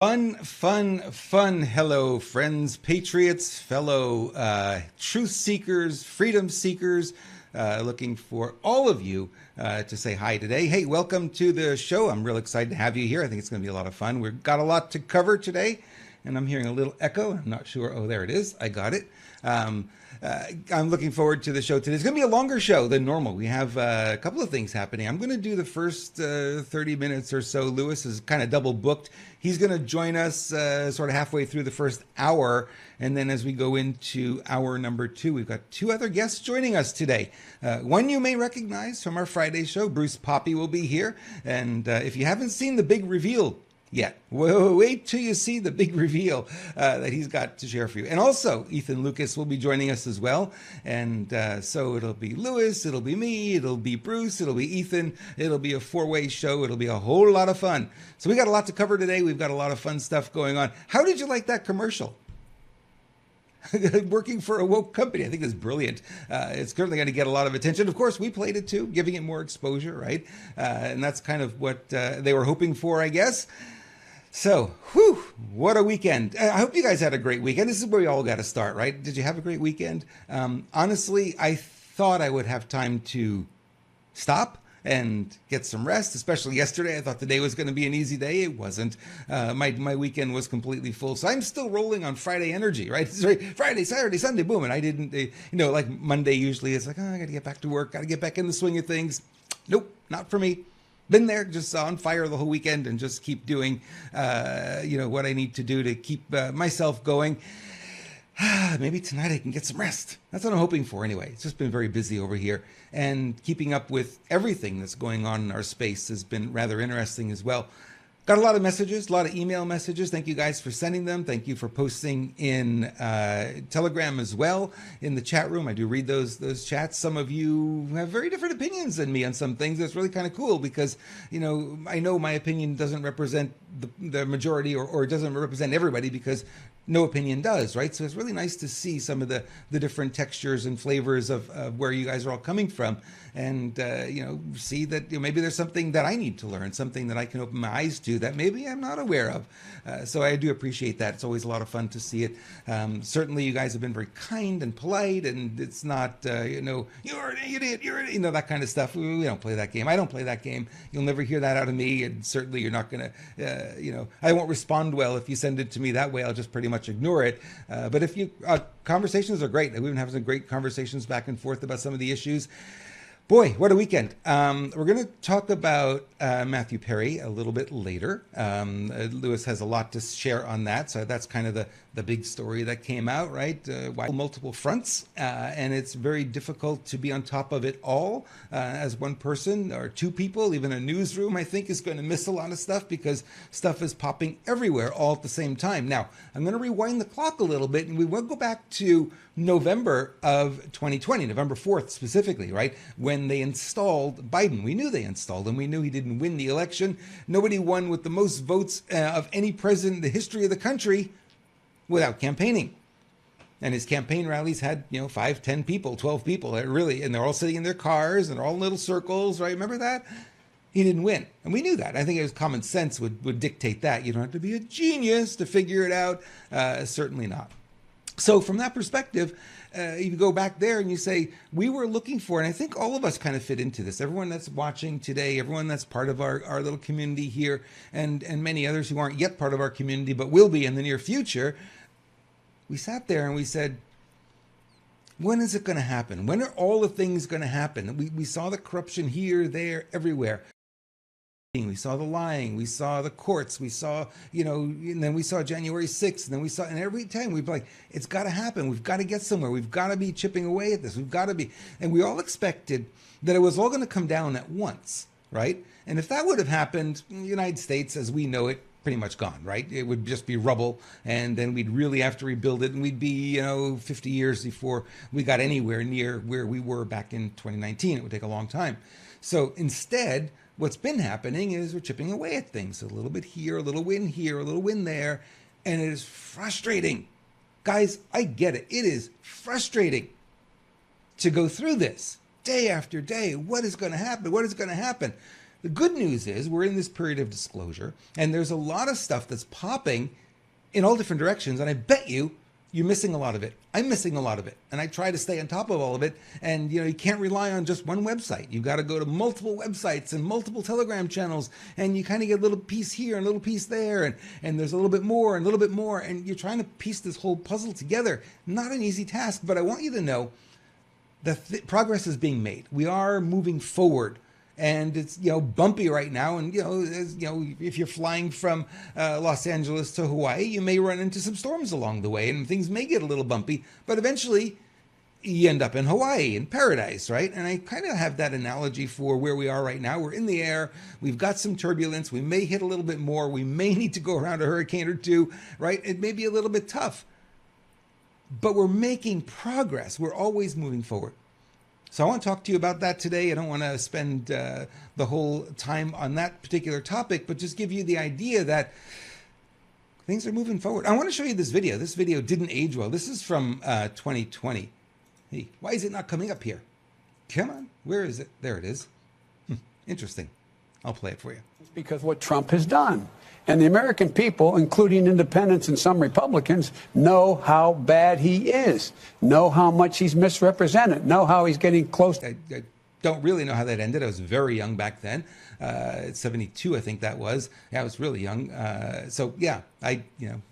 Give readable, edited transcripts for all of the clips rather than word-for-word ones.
Fun. Hello, friends, patriots, fellow truth seekers, freedom seekers. Looking for all of you to say hi today. Hey, welcome to the show. I'm real excited to have you here. I think it's going to be a lot of fun. We've got a lot to cover today, and I'm hearing a little echo. I'm not sure. Oh, there it is. I got it. I'm looking forward to the show today. It's going to be a longer show than normal. We have a couple of things happening. I'm going to do the first 30 minutes or so. Lewis is kind of double booked. He's going to join us sort of halfway through the first hour. And then as we go into hour number 2, we've got 2 other guests joining us today. One you may recognize from our Friday show. Bruce Poppy will be here. And if you haven't seen the big reveal yet, wait till you see the big reveal that he's got to share for you. And also, Ethan Lucas will be joining us as well. And so it'll be Lewis, it'll be me, it'll be Bruce, it'll be Ethan. It'll be a 4-way show. It'll be a whole lot of fun. So we got a lot to cover today. We've got a lot of fun stuff going on. How did you like that commercial? Working for a woke company. I think that's brilliant. It's certainly going to get a lot of attention. Of course, we played it too, giving it more exposure, right? And that's kind of what they were hoping for, I guess. So, what a weekend. I hope you guys had a great weekend. This is where we all got to start, right? Did you have a great weekend? Honestly, I thought I would have time to stop and get some rest, especially yesterday. I thought the day was going to be an easy day. It wasn't. My weekend was completely full. So I'm still rolling on Friday energy, right? It's Friday, Saturday, Sunday, boom. And I didn't, like Monday usually it's like, I got to get back to work, got to get back in the swing of things. Nope, not for me. Been there, just on fire the whole weekend and just keep doing, what I need to do to keep myself going. Maybe tonight I can get some rest. That's what I'm hoping for anyway. It's just been very busy over here. And keeping up with everything that's going on in our space has been rather interesting as well. Got a lot of messages, a lot of email messages. Thank you guys for sending them. Thank you for posting in Telegram as well, in the chat room. I do read those chats. Some of you have very different opinions than me on some things. That's really kind of cool because, I know my opinion doesn't represent the majority or doesn't represent everybody because no opinion does, right? So it's really nice to see some of the different textures and flavors of where you guys are all coming from and, see that maybe there's something that I need to learn, something that I can open my eyes to that maybe I'm not aware of. So I do appreciate that. It's always a lot of fun to see it. Certainly you guys have been very kind and polite and it's not, you're an idiot, that kind of stuff. We don't play that game. I don't play that game. You'll never hear that out of me. And certainly you're not going to, I won't respond well if you send it to me that way. I'll just pretty much ignore it. But if you, conversations are great. We've been having some great conversations back and forth about some of the issues. Boy, what a weekend. We're going to talk about Matthew Perry a little bit later. Lewis has a lot to share on that. So that's kind of the big story that came out, right? Multiple fronts. And it's very difficult to be on top of it all as one person or 2 people. Even a newsroom, I think, is going to miss a lot of stuff because stuff is popping everywhere all at the same time. Now, I'm going to rewind the clock a little bit and we will go back to November of 2020, November 4th specifically, right? When they installed Biden. We knew they installed him. We knew he didn't win the election. Nobody won with the most votes of any president in the history of the country without campaigning. And his campaign rallies had, 5, 10 people, 12 people, and they're all sitting in their cars and they're all in little circles, right? Remember that? He didn't win. And we knew that. I think it was common sense would dictate that. You don't have to be a genius to figure it out. Certainly not. So from that perspective, you go back there and you say, we were looking for, and I think all of us kind of fit into this. Everyone that's watching today, everyone that's part of our little community here, and many others who aren't yet part of our community, but will be in the near future, we sat there and we said, when is it going to happen? When are all the things going to happen? We saw the corruption here, there, everywhere. We saw the lying, we saw the courts, we saw, and then we saw January 6th, and then and every time we'd be like, it's got to happen. We've got to get somewhere. We've got to be chipping away at this. We've got to be. And we all expected that it was all going to come down at once, right? And if that would have happened, the United States, as we know it, pretty much gone, right? It would just be rubble, and then we'd really have to rebuild it, and we'd be, 50 years before we got anywhere near where we were back in 2019. It would take a long time. So instead, what's been happening is we're chipping away at things. A little bit here, a little win here, a little win there. And it is frustrating. Guys, I get it. It is frustrating to go through this day after day. What is going to happen? What is going to happen? The good news is we're in this period of disclosure, and there's a lot of stuff that's popping in all different directions, and I bet you're missing a lot of it. I'm missing a lot of it, and I try to stay on top of all of it. And you can't rely on just one website. You've got to go to multiple websites and multiple Telegram channels, and you kind of get a little piece here and a little piece there, and there's a little bit more and a little bit more, and you're trying to piece this whole puzzle together. Not an easy task, but I want you to know that progress is being made. We are moving forward. And it's bumpy right now, and if you're flying from Los Angeles to Hawaii, you may run into some storms along the way, and things may get a little bumpy. But eventually, you end up in Hawaii, in paradise, right? And I kind of have that analogy for where we are right now. We're in the air. We've got some turbulence. We may hit a little bit more. We may need to go around a hurricane or two, right? It may be a little bit tough, but we're making progress. We're always moving forward. So I want to talk to you about that today. I don't want to spend the whole time on that particular topic, but just give you the idea that things are moving forward. I want to show you this video. This video didn't age well. This is from 2020. Hey, why is it not coming up here? Come on. Where is it? There it is. Interesting. I'll play it for you. It's because what Trump has done. And the American people, including independents and some Republicans, know how bad he is, know how much he's misrepresented, know how he's getting close. I don't really know how that ended. I was very young back then. 72, I think that was. Yeah, I was really young. So yeah, I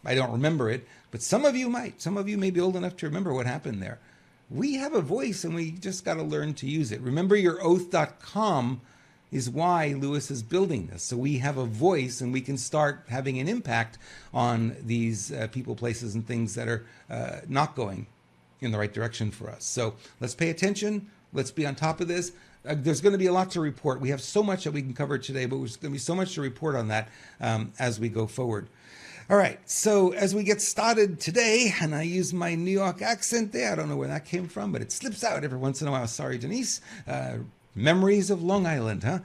don't remember it, but some of you might. Some of you may be old enough to remember what happened there. We have a voice, and we just got to learn to use it. RememberYourOath.com is why Lewis is building this. So we have a voice, and we can start having an impact on these people, places, and things that are not going in the right direction for us. So let's pay attention. Let's be on top of this. There's going to be a lot to report. We have so much that we can cover today, but there's going to be so much to report on that as we go forward. All right, so as we get started today, and I use my New York accent there, I don't know where that came from, but it slips out every once in a while. Sorry, Denise. Memories of Long Island, huh?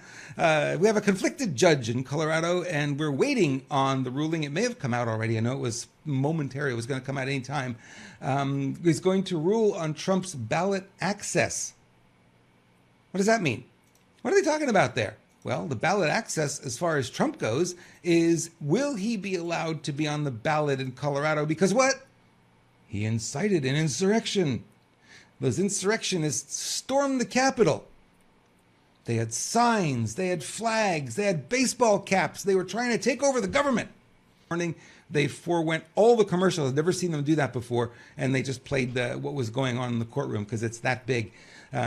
We have a conflicted judge in Colorado, and we're waiting on the ruling. It may have come out already. I know it was momentary. It was going to come out any time. He's going to rule on Trump's ballot access. What does that mean? What are they talking about there? Well, the ballot access, as far as Trump goes, is will he be allowed to be on the ballot in Colorado? Because what? He incited an insurrection. Those insurrectionists stormed the Capitol. They had signs, they had flags, they had baseball caps. They were trying to take over the government. They forewent all the commercials. I've never seen them do that before. And they just played what was going on in the courtroom because it's that big.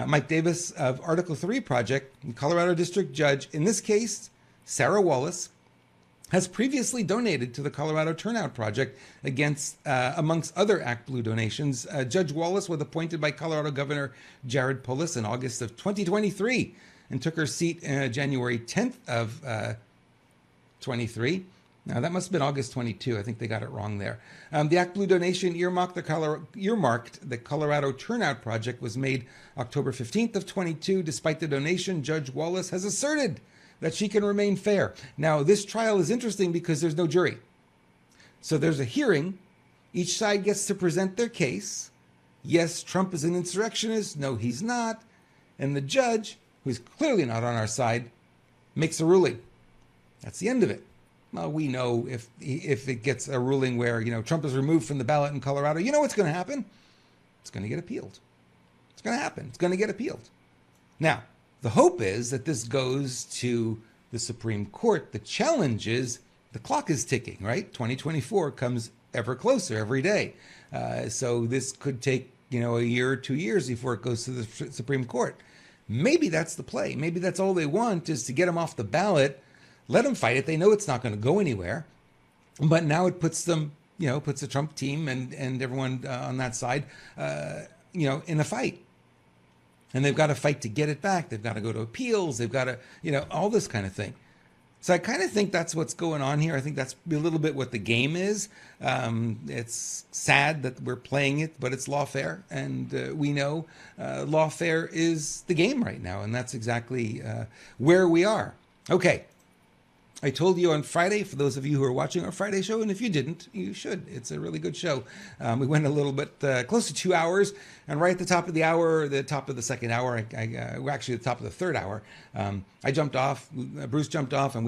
Mike Davis of Article 3 Project, Colorado District Judge, in this case, Sarah Wallace, has previously donated to the Colorado Turnout Project amongst other Act Blue donations. Judge Wallace was appointed by Colorado Governor Jared Polis in August of 2023. And took her seat January 10th of 23. Now, that must have been August 22. I think they got it wrong there. The Act Blue donation earmarked the Colorado Turnout Project was made October 15th of 22. Despite the donation, Judge Wallace has asserted that she can remain fair. Now, this trial is interesting because there's no jury. So there's a hearing. Each side gets to present their case. Yes, Trump is an insurrectionist. No, he's not. And the judge, who's clearly not on our side, makes a ruling. That's the end of it. Well, we know if it gets a ruling where, Trump is removed from the ballot in Colorado, you know what's going to happen? It's going to get appealed. It's going to happen. It's going to get appealed. Now, the hope is that this goes to the Supreme Court. The challenge is the clock is ticking, right? 2024 comes ever closer every day. So this could take, a year or 2 years before it goes to the Supreme Court. Maybe that's the play. Maybe that's all they want is to get him off the ballot, let them fight it. They know it's not going to go anywhere. But now it puts them, puts the Trump team and everyone on that side, in a fight. And they've got to fight to get it back. They've got to go to appeals. They've got to, all this kind of thing. So I kind of think that's what's going on here. I think that's a little bit what the game is. It's sad that we're playing it, but it's lawfare. And we know lawfare is the game right now. And that's exactly where we are. Okay. I told you on Friday, for those of you who are watching our Friday show, and if you didn't, you should. It's a really good show. We went a little bit close to 2 hours, and right at the top of the hour, the top of the second hour, actually the top of the third hour, I jumped off, Bruce jumped off, and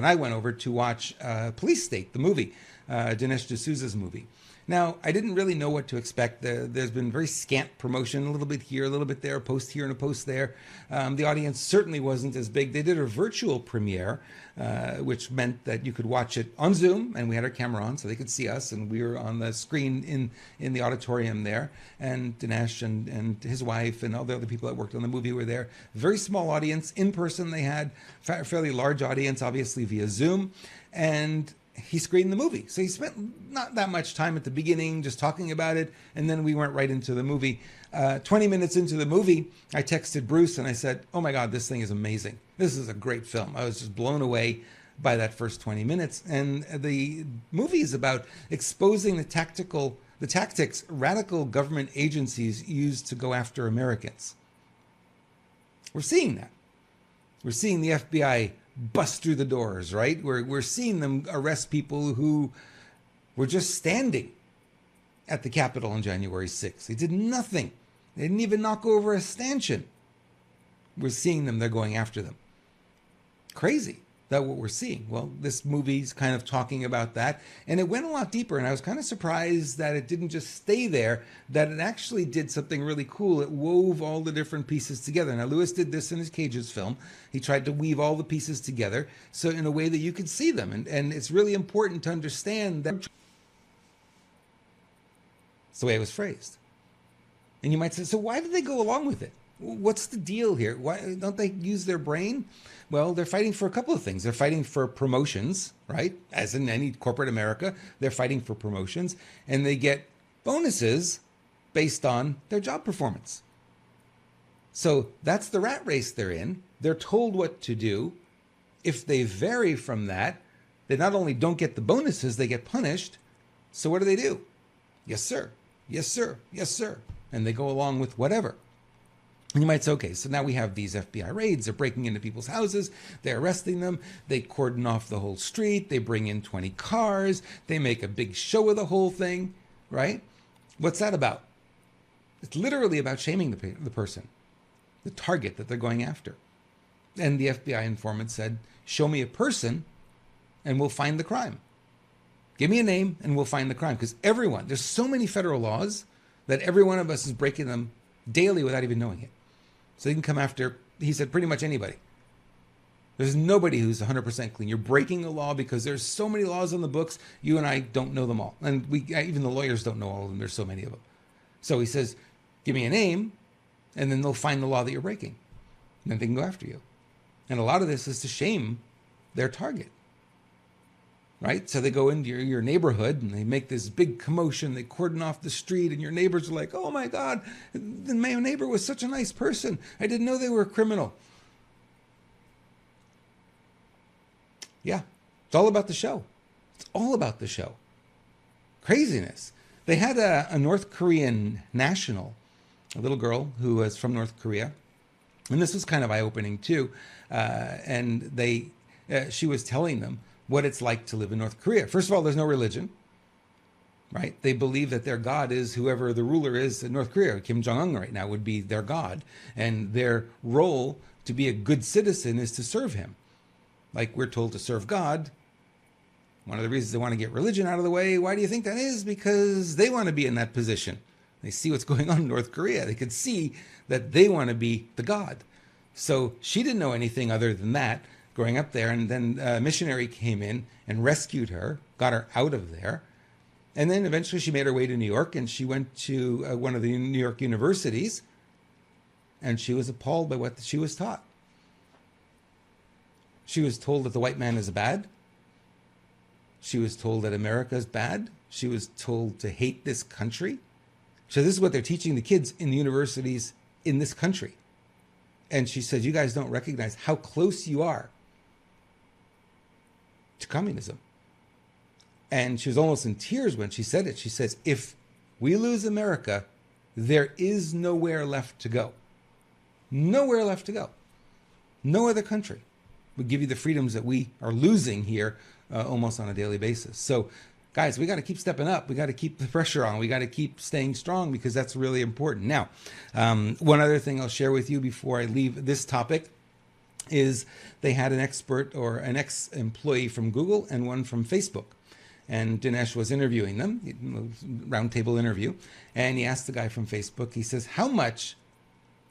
I went over to watch Police State, the movie, Dinesh D'Souza's movie. Now, I didn't really know what to expect. There's been very scant promotion, a little bit here, a little bit there, a post here and a post there. The audience certainly wasn't as big. They did a virtual premiere, which meant that you could watch it on Zoom, and we had our camera on so they could see us, and we were on the screen in the auditorium there, and Dinesh and his wife and all the other people that worked on the movie were there. Very small audience. In person, they had a fairly large audience, obviously via Zoom, and he screened the movie. So he spent not that much time at the beginning just talking about it, and then we went right into the movie. 20 minutes into the movie, I texted Bruce and I said, oh my God, this thing is amazing. This is a great film. I was just blown away by that first 20 minutes. And the movie is about exposing the tactics radical government agencies use to go after Americans. We're seeing that. We're seeing the FBI bust through the doors, right? We're seeing them arrest people who were just standing at the Capitol on January 6th. They did nothing. They didn't even knock over a stanchion. We're seeing them. They're going after them. Crazy. That's what we're seeing. Well, this movie's kind of talking about that, and it went a lot deeper, and I was kind of surprised that it didn't just stay there, that it actually did something really cool. It wove all the different pieces together. Now, Lewis did this in his Cages film. He tried to weave all the pieces together so in a way that you could see them, and it's really important to understand that it's the way it was phrased. And you might say, so why did they go along with it? What's the deal here? Why don't they use their brain? Well, they're fighting for a couple of things. They're fighting for promotions, right? As in any corporate America, they're fighting for promotions, and they get bonuses based on their job performance. So that's the rat race they're in. They're told what to do. If they vary from that, they not only don't get the bonuses, they get punished. So what do? Yes, sir. Yes, sir. Yes, sir. And they go along with whatever. And you might say, okay, so now we have these FBI raids. They're breaking into people's houses. They're arresting them. They cordon off the whole street. They bring in 20 cars. They make a big show of the whole thing, right? What's that about? It's literally about shaming the person, the target that they're going after. And the FBI informant said, show me a person and we'll find the crime. Give me a name and we'll find the crime. Because there's so many federal laws that every one of us is breaking them daily without even knowing it. So they can come after, he said, pretty much anybody. There's nobody who's 100% clean. You're breaking the law because there's so many laws on the books. You and I don't know them all. And even the lawyers don't know all of them. There's so many of them. So he says, give me a name, and then they'll find the law that you're breaking. And then they can go after you. And a lot of this is to shame their target. Right? So they go into your neighborhood and they make this big commotion. They cordon off the street and your neighbors are like, oh my God, my neighbor was such a nice person. I didn't know they were a criminal. Yeah, it's all about the show. It's all about the show. Craziness. They had a North Korean national, a little girl who was from North Korea. And this was kind of eye-opening too. And she was telling them what it's like to live in North Korea. First of all, there's no religion, right? They believe that their God is whoever the ruler is in North Korea. Kim Jong-un right now would be their God. And their role to be a good citizen is to serve him. Like we're told to serve God. One of the reasons they want to get religion out of the way, why do you think that is? Because they want to be in that position. They see what's going on in North Korea. They could see that they want to be the God. So she didn't know anything other than that growing up there, and then a missionary came in and rescued her, got her out of there, and then eventually she made her way to New York, and she went to one of the New York universities, and she was appalled by what she was taught. She was told that the white man is bad. She was told that America is bad. She was told to hate this country. So this is what they're teaching the kids in the universities in this country. And she said, you guys don't recognize how close you are to communism. And she was almost in tears when she said it. She says, if we lose America, there is nowhere left to go. Nowhere left to go. No other country. would give you the freedoms that we are losing here almost on a daily basis. So guys, we got to keep stepping up. We got to keep the pressure on. We got to keep staying strong because that's really important. Now, one other thing I'll share with you before I leave this topic is they had an expert or an ex-employee from Google and one from Facebook. And Dinesh was interviewing them, roundtable interview. And he asked the guy from Facebook, he says, how much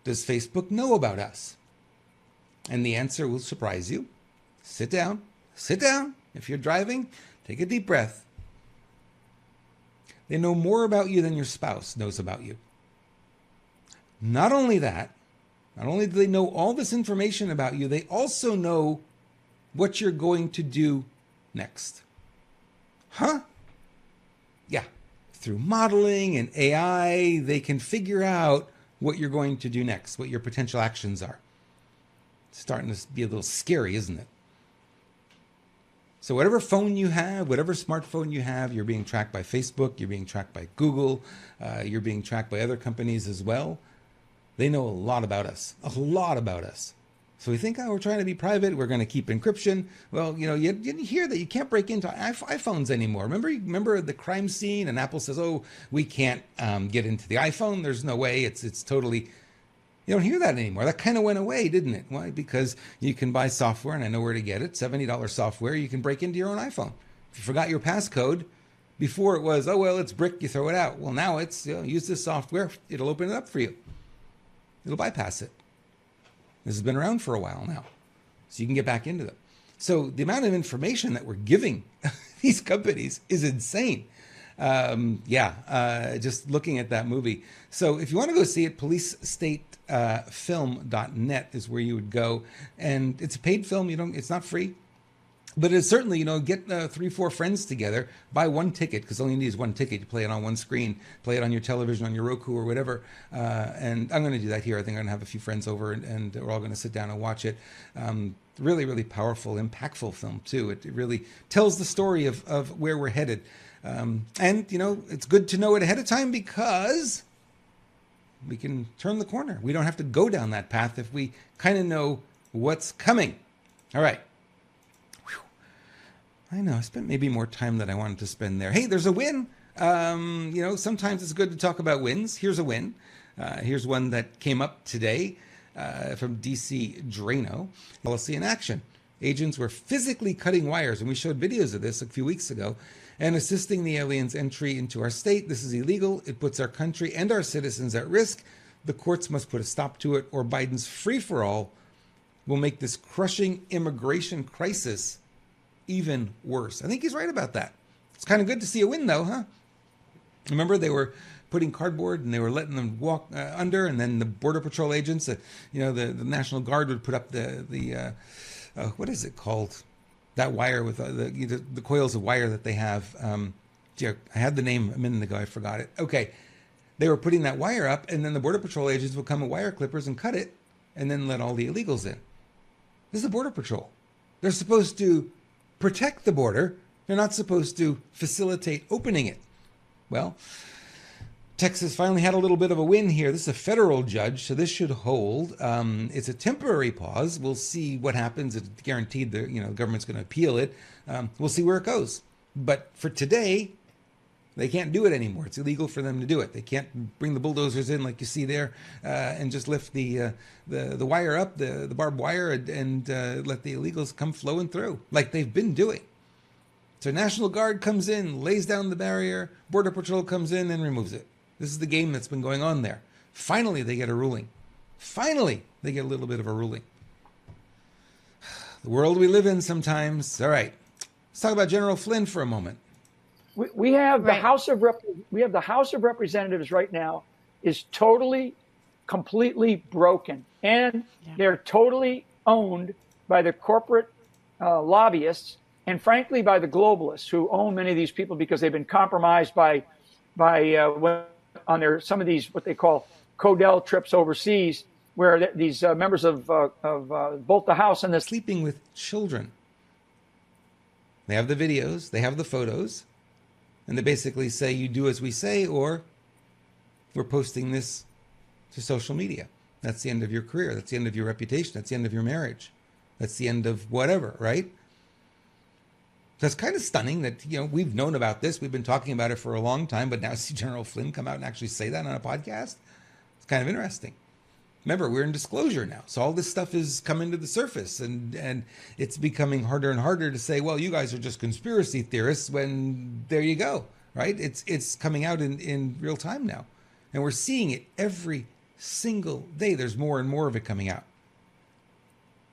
does Facebook know about us? And the answer will surprise you. Sit down. Sit down. If you're driving, take a deep breath. They know more about you than your spouse knows about you. Not only that, not only do they know all this information about you, they also know what you're going to do next. Huh? Yeah. Through modeling and AI, they can figure out what you're going to do next, what your potential actions are. It's starting to be a little scary, isn't it? So whatever phone you have, whatever smartphone you have, you're being tracked by Facebook, you're being tracked by Google, you're being tracked by other companies as well. They know a lot about us, a lot about us. So we think, oh, we're trying to be private, we're going to keep encryption. Well, you know, you didn't hear that you can't break into iPhones anymore. Remember the crime scene, and Apple says, oh, we can't get into the iPhone. There's no way. It's totally, you don't hear that anymore. That kind of went away, didn't it? Why? Because you can buy software, and I know where to get it, $70 software. You can break into your own iPhone. If you forgot your passcode, before it was, oh, well, it's brick, you throw it out. Well, now it's, you know, use this software, it'll open it up for you. It'll bypass it. This has been around for a while now, so you can get back into them. So the amount of information that we're giving these companies is insane. Just looking at that movie. So if you want to go see it, policestatefilm.net is where you would go. And it's a paid film. It's not free. But it's certainly, get 3-4 friends together, buy one ticket, because all you need is one ticket. You play it on one screen, play it on your television, on your Roku or whatever. And I'm going to do that here. I think I'm going to have a few friends over, and we're all going to sit down and watch it. Really, really powerful, impactful film, too. It really tells the story of where we're headed. And, it's good to know it ahead of time because we can turn the corner. We don't have to go down that path if we kind of know what's coming. All right. I know, I spent maybe more time than I wanted to spend there. Hey, there's a win. Sometimes it's good to talk about wins. Here's a win. Here's one that came up today from DC Drano. Policy in action. Agents were physically cutting wires, and we showed videos of this a few weeks ago, and assisting the aliens' entry into our state. This is illegal. It puts our country and our citizens at risk. The courts must put a stop to it, or Biden's free-for-all will make this crushing immigration crisis even worse. I think he's right about that. It's kind of good to see a win, though, huh? Remember, they were putting cardboard and they were letting them walk under, and then the Border Patrol agents, the National Guard would put up the what is it called? That wire with the coils of wire that they have. I had the name a minute ago. I forgot it. Okay. They were putting that wire up, and then the Border Patrol agents would come with wire clippers and cut it, and then let all the illegals in. This is the Border Patrol. They're supposed to protect the border. They're not supposed to facilitate opening it. Well, Texas finally had a little bit of a win here. This is a federal judge, so this should hold. It's a temporary pause. We'll see what happens. It's guaranteed the government's going to appeal it. We'll see where it goes. But for today, they can't do it anymore. It's illegal for them to do it. They can't bring the bulldozers in like you see there and just lift the wire up, the barbed wire, and let the illegals come flowing through like they've been doing. So National Guard comes in, lays down the barrier. Border Patrol comes in and removes it. This is the game that's been going on there. Finally, they get a ruling. Finally, they get a little bit of a ruling. The world we live in sometimes. All right. Let's talk about General Flynn for a moment. We have the House of Representatives right now is totally, completely broken, and they're totally owned by the corporate lobbyists, and frankly by the globalists who own many of these people because they've been compromised by on some of these what they call Codell trips overseas, where these members of both the House and the sleeping with children. They have the videos, they have the photos. And they basically say, you do as we say, or we're posting this to social media. That's the end of your career. That's the end of your reputation. That's the end of your marriage. That's the end of whatever, right? That's kind of stunning that, we've known about this. We've been talking about it for a long time, but now see General Flynn come out and actually say that on a podcast. It's kind of interesting. Remember, we're in disclosure now. So all this stuff is coming to the surface, and it's becoming harder and harder to say, well, you guys are just conspiracy theorists, when there you go, right? It's coming out in real time now. And we're seeing it every single day. There's more and more of it coming out.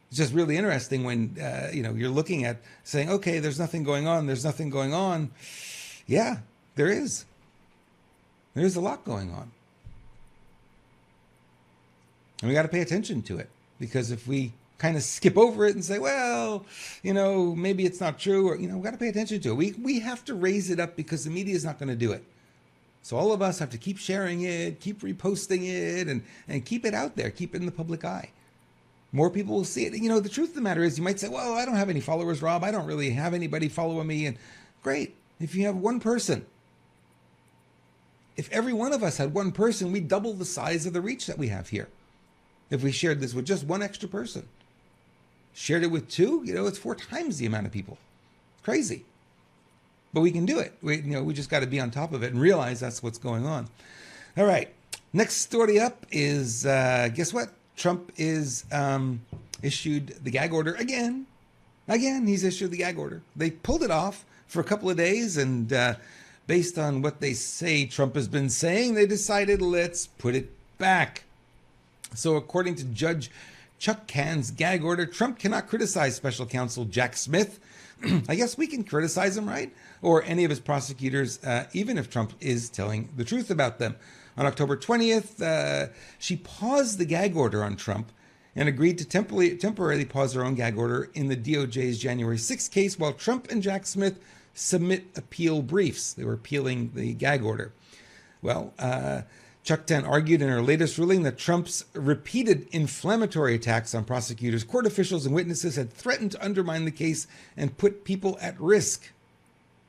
It's just really interesting when, you're looking at saying, okay, there's nothing going on. There's nothing going on. Yeah, there is. There's a lot going on. And we got to pay attention to it, because if we kind of skip over it and say, well, maybe it's not true, or, we got to pay attention to it. We have to raise it up, because the media is not going to do it. So all of us have to keep sharing it, keep reposting it, and keep it out there, keep it in the public eye. More people will see it. The truth of the matter is, you might say, well, I don't have any followers, Rob. I don't really have anybody following me. And great. If you have one person, if every one of us had one person, we'd double the size of the reach that we have here. If we shared this with just one extra person, shared it with two, it's 4 times the amount of people. It's crazy. But we can do it. We just got to be on top of it and realize that's what's going on. All right. Next story up is, guess what? Trump is issued the gag order again. Again, he's issued the gag order. They pulled it off for a couple of days, and based on what they say Trump has been saying, they decided, let's put it back. So according to Judge Chuck Cann's gag order, Trump cannot criticize special counsel Jack Smith. I guess we can criticize him, right? Or any of his prosecutors, even if Trump is telling the truth about them. On October 20th, she paused the gag order on Trump and agreed to temporarily pause her own gag order in the DOJ's January 6th case, while Trump and Jack Smith submit appeal briefs. They were appealing the gag order. Well, Chuck Tan argued in her latest ruling that Trump's repeated inflammatory attacks on prosecutors, court officials, and witnesses had threatened to undermine the case and put people at risk.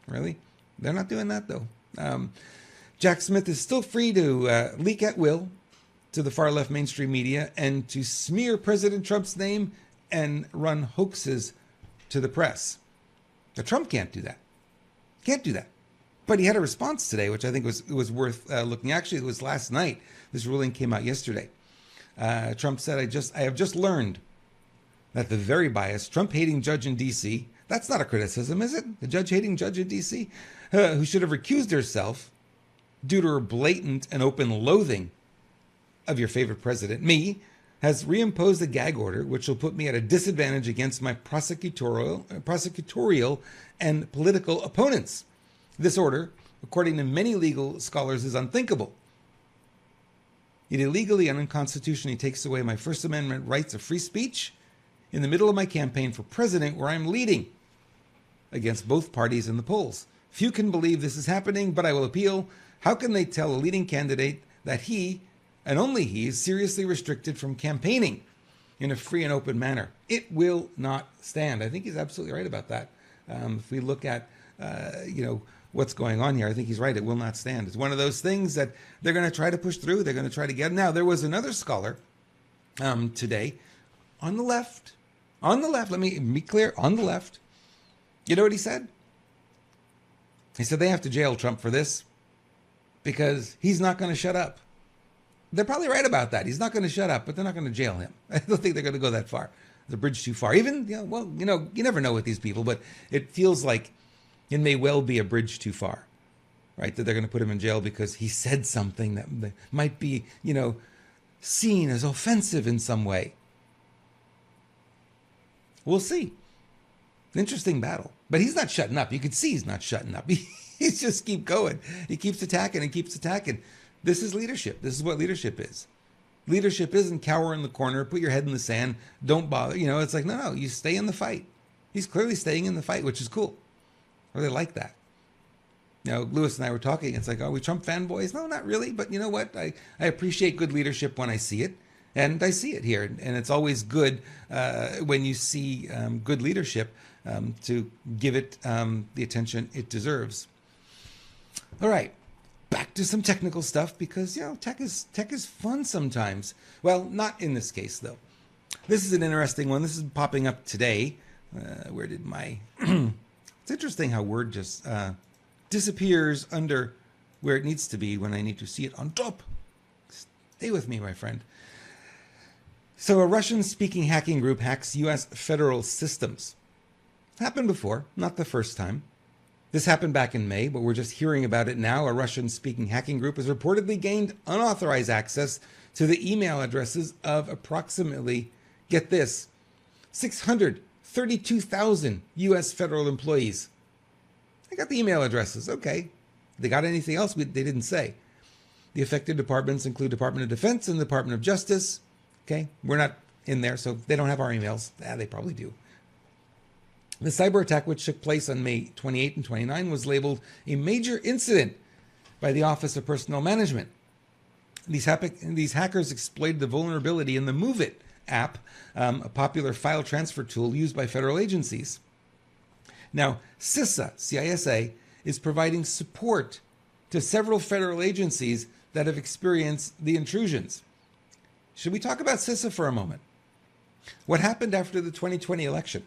Really? They're not doing that, though. Jack Smith is still free to leak at will to the far left mainstream media and to smear President Trump's name and run hoaxes to the press. But Trump can't do that. Can't do that. But he had a response today, which I think was worth looking. Actually, it was last night. This ruling came out yesterday. Trump said, I have just learned that the very biased, Trump-hating judge in D.C., that's not a criticism, is it? The judge-hating judge in D.C., who should have recused herself due to her blatant and open loathing of your favorite president, me, has reimposed a gag order which will put me at a disadvantage against my prosecutorial and political opponents. This order, according to many legal scholars, is unthinkable. It illegally and unconstitutionally takes away my First Amendment rights of free speech in the middle of my campaign for president, where I'm leading against both parties in the polls. Few can believe this is happening, but I will appeal. How can they tell a leading candidate that he, and only he, is seriously restricted from campaigning in a free and open manner? It will not stand. I think he's absolutely right about that. If we look at, what's going on here, I think he's right. It will not stand. It's one of those things that they're going to try to push through. They're going to try to get. Now, there was another scholar today on the left. Let me be clear. On the left. You know what he said? He said they have to jail Trump for this because he's not going to shut up. They're probably right about that. He's not going to shut up, but they're not going to jail him. I don't think they're going to go that far. The bridge too far. Even, you never know with these people, but it feels like it may well be a bridge too far, right? That they're going to put him in jail because he said something that might be, seen as offensive in some way. We'll see. Interesting battle. But he's not shutting up. You can see he's not shutting up. He's just keep going. He keeps attacking and keeps attacking. This is leadership. This is what leadership is. Leadership isn't cower in the corner, put your head in the sand, don't bother. It's like, no, you stay in the fight. He's clearly staying in the fight, which is cool. I really like that. Lewis and I were talking. It's like, are we Trump fanboys? No, not really. But you know what? I appreciate good leadership when I see it. And I see it here. And it's always good when you see good leadership to give it the attention it deserves. All right. Back to some technical stuff because, tech is fun sometimes. Well, not in this case, though. This is an interesting one. This is popping up today. Where did my... It's interesting how Word just disappears under where it needs to be when I need to see it on top. Stay with me, my friend. So a Russian-speaking hacking group hacks U.S. federal systems. Happened before, not the first time. This happened back in May, but we're just hearing about it now. A Russian-speaking hacking group has reportedly gained unauthorized access to the email addresses of approximately, get this, 632,000 U.S. federal employees. They got the email addresses. Okay. They got anything else? They didn't say. The affected departments include Department of Defense and the Department of Justice. Okay. We're not in there, so they don't have our emails. They probably do. The cyber attack, which took place on May 28 and 29, was labeled a major incident by the Office of Personnel Management. These hackers exploited the vulnerability in the Move It app, a popular file transfer tool used by federal agencies. Now, CISA is providing support to several federal agencies that have experienced the intrusions. Should we talk about CISA for a moment? What happened after the 2020 election?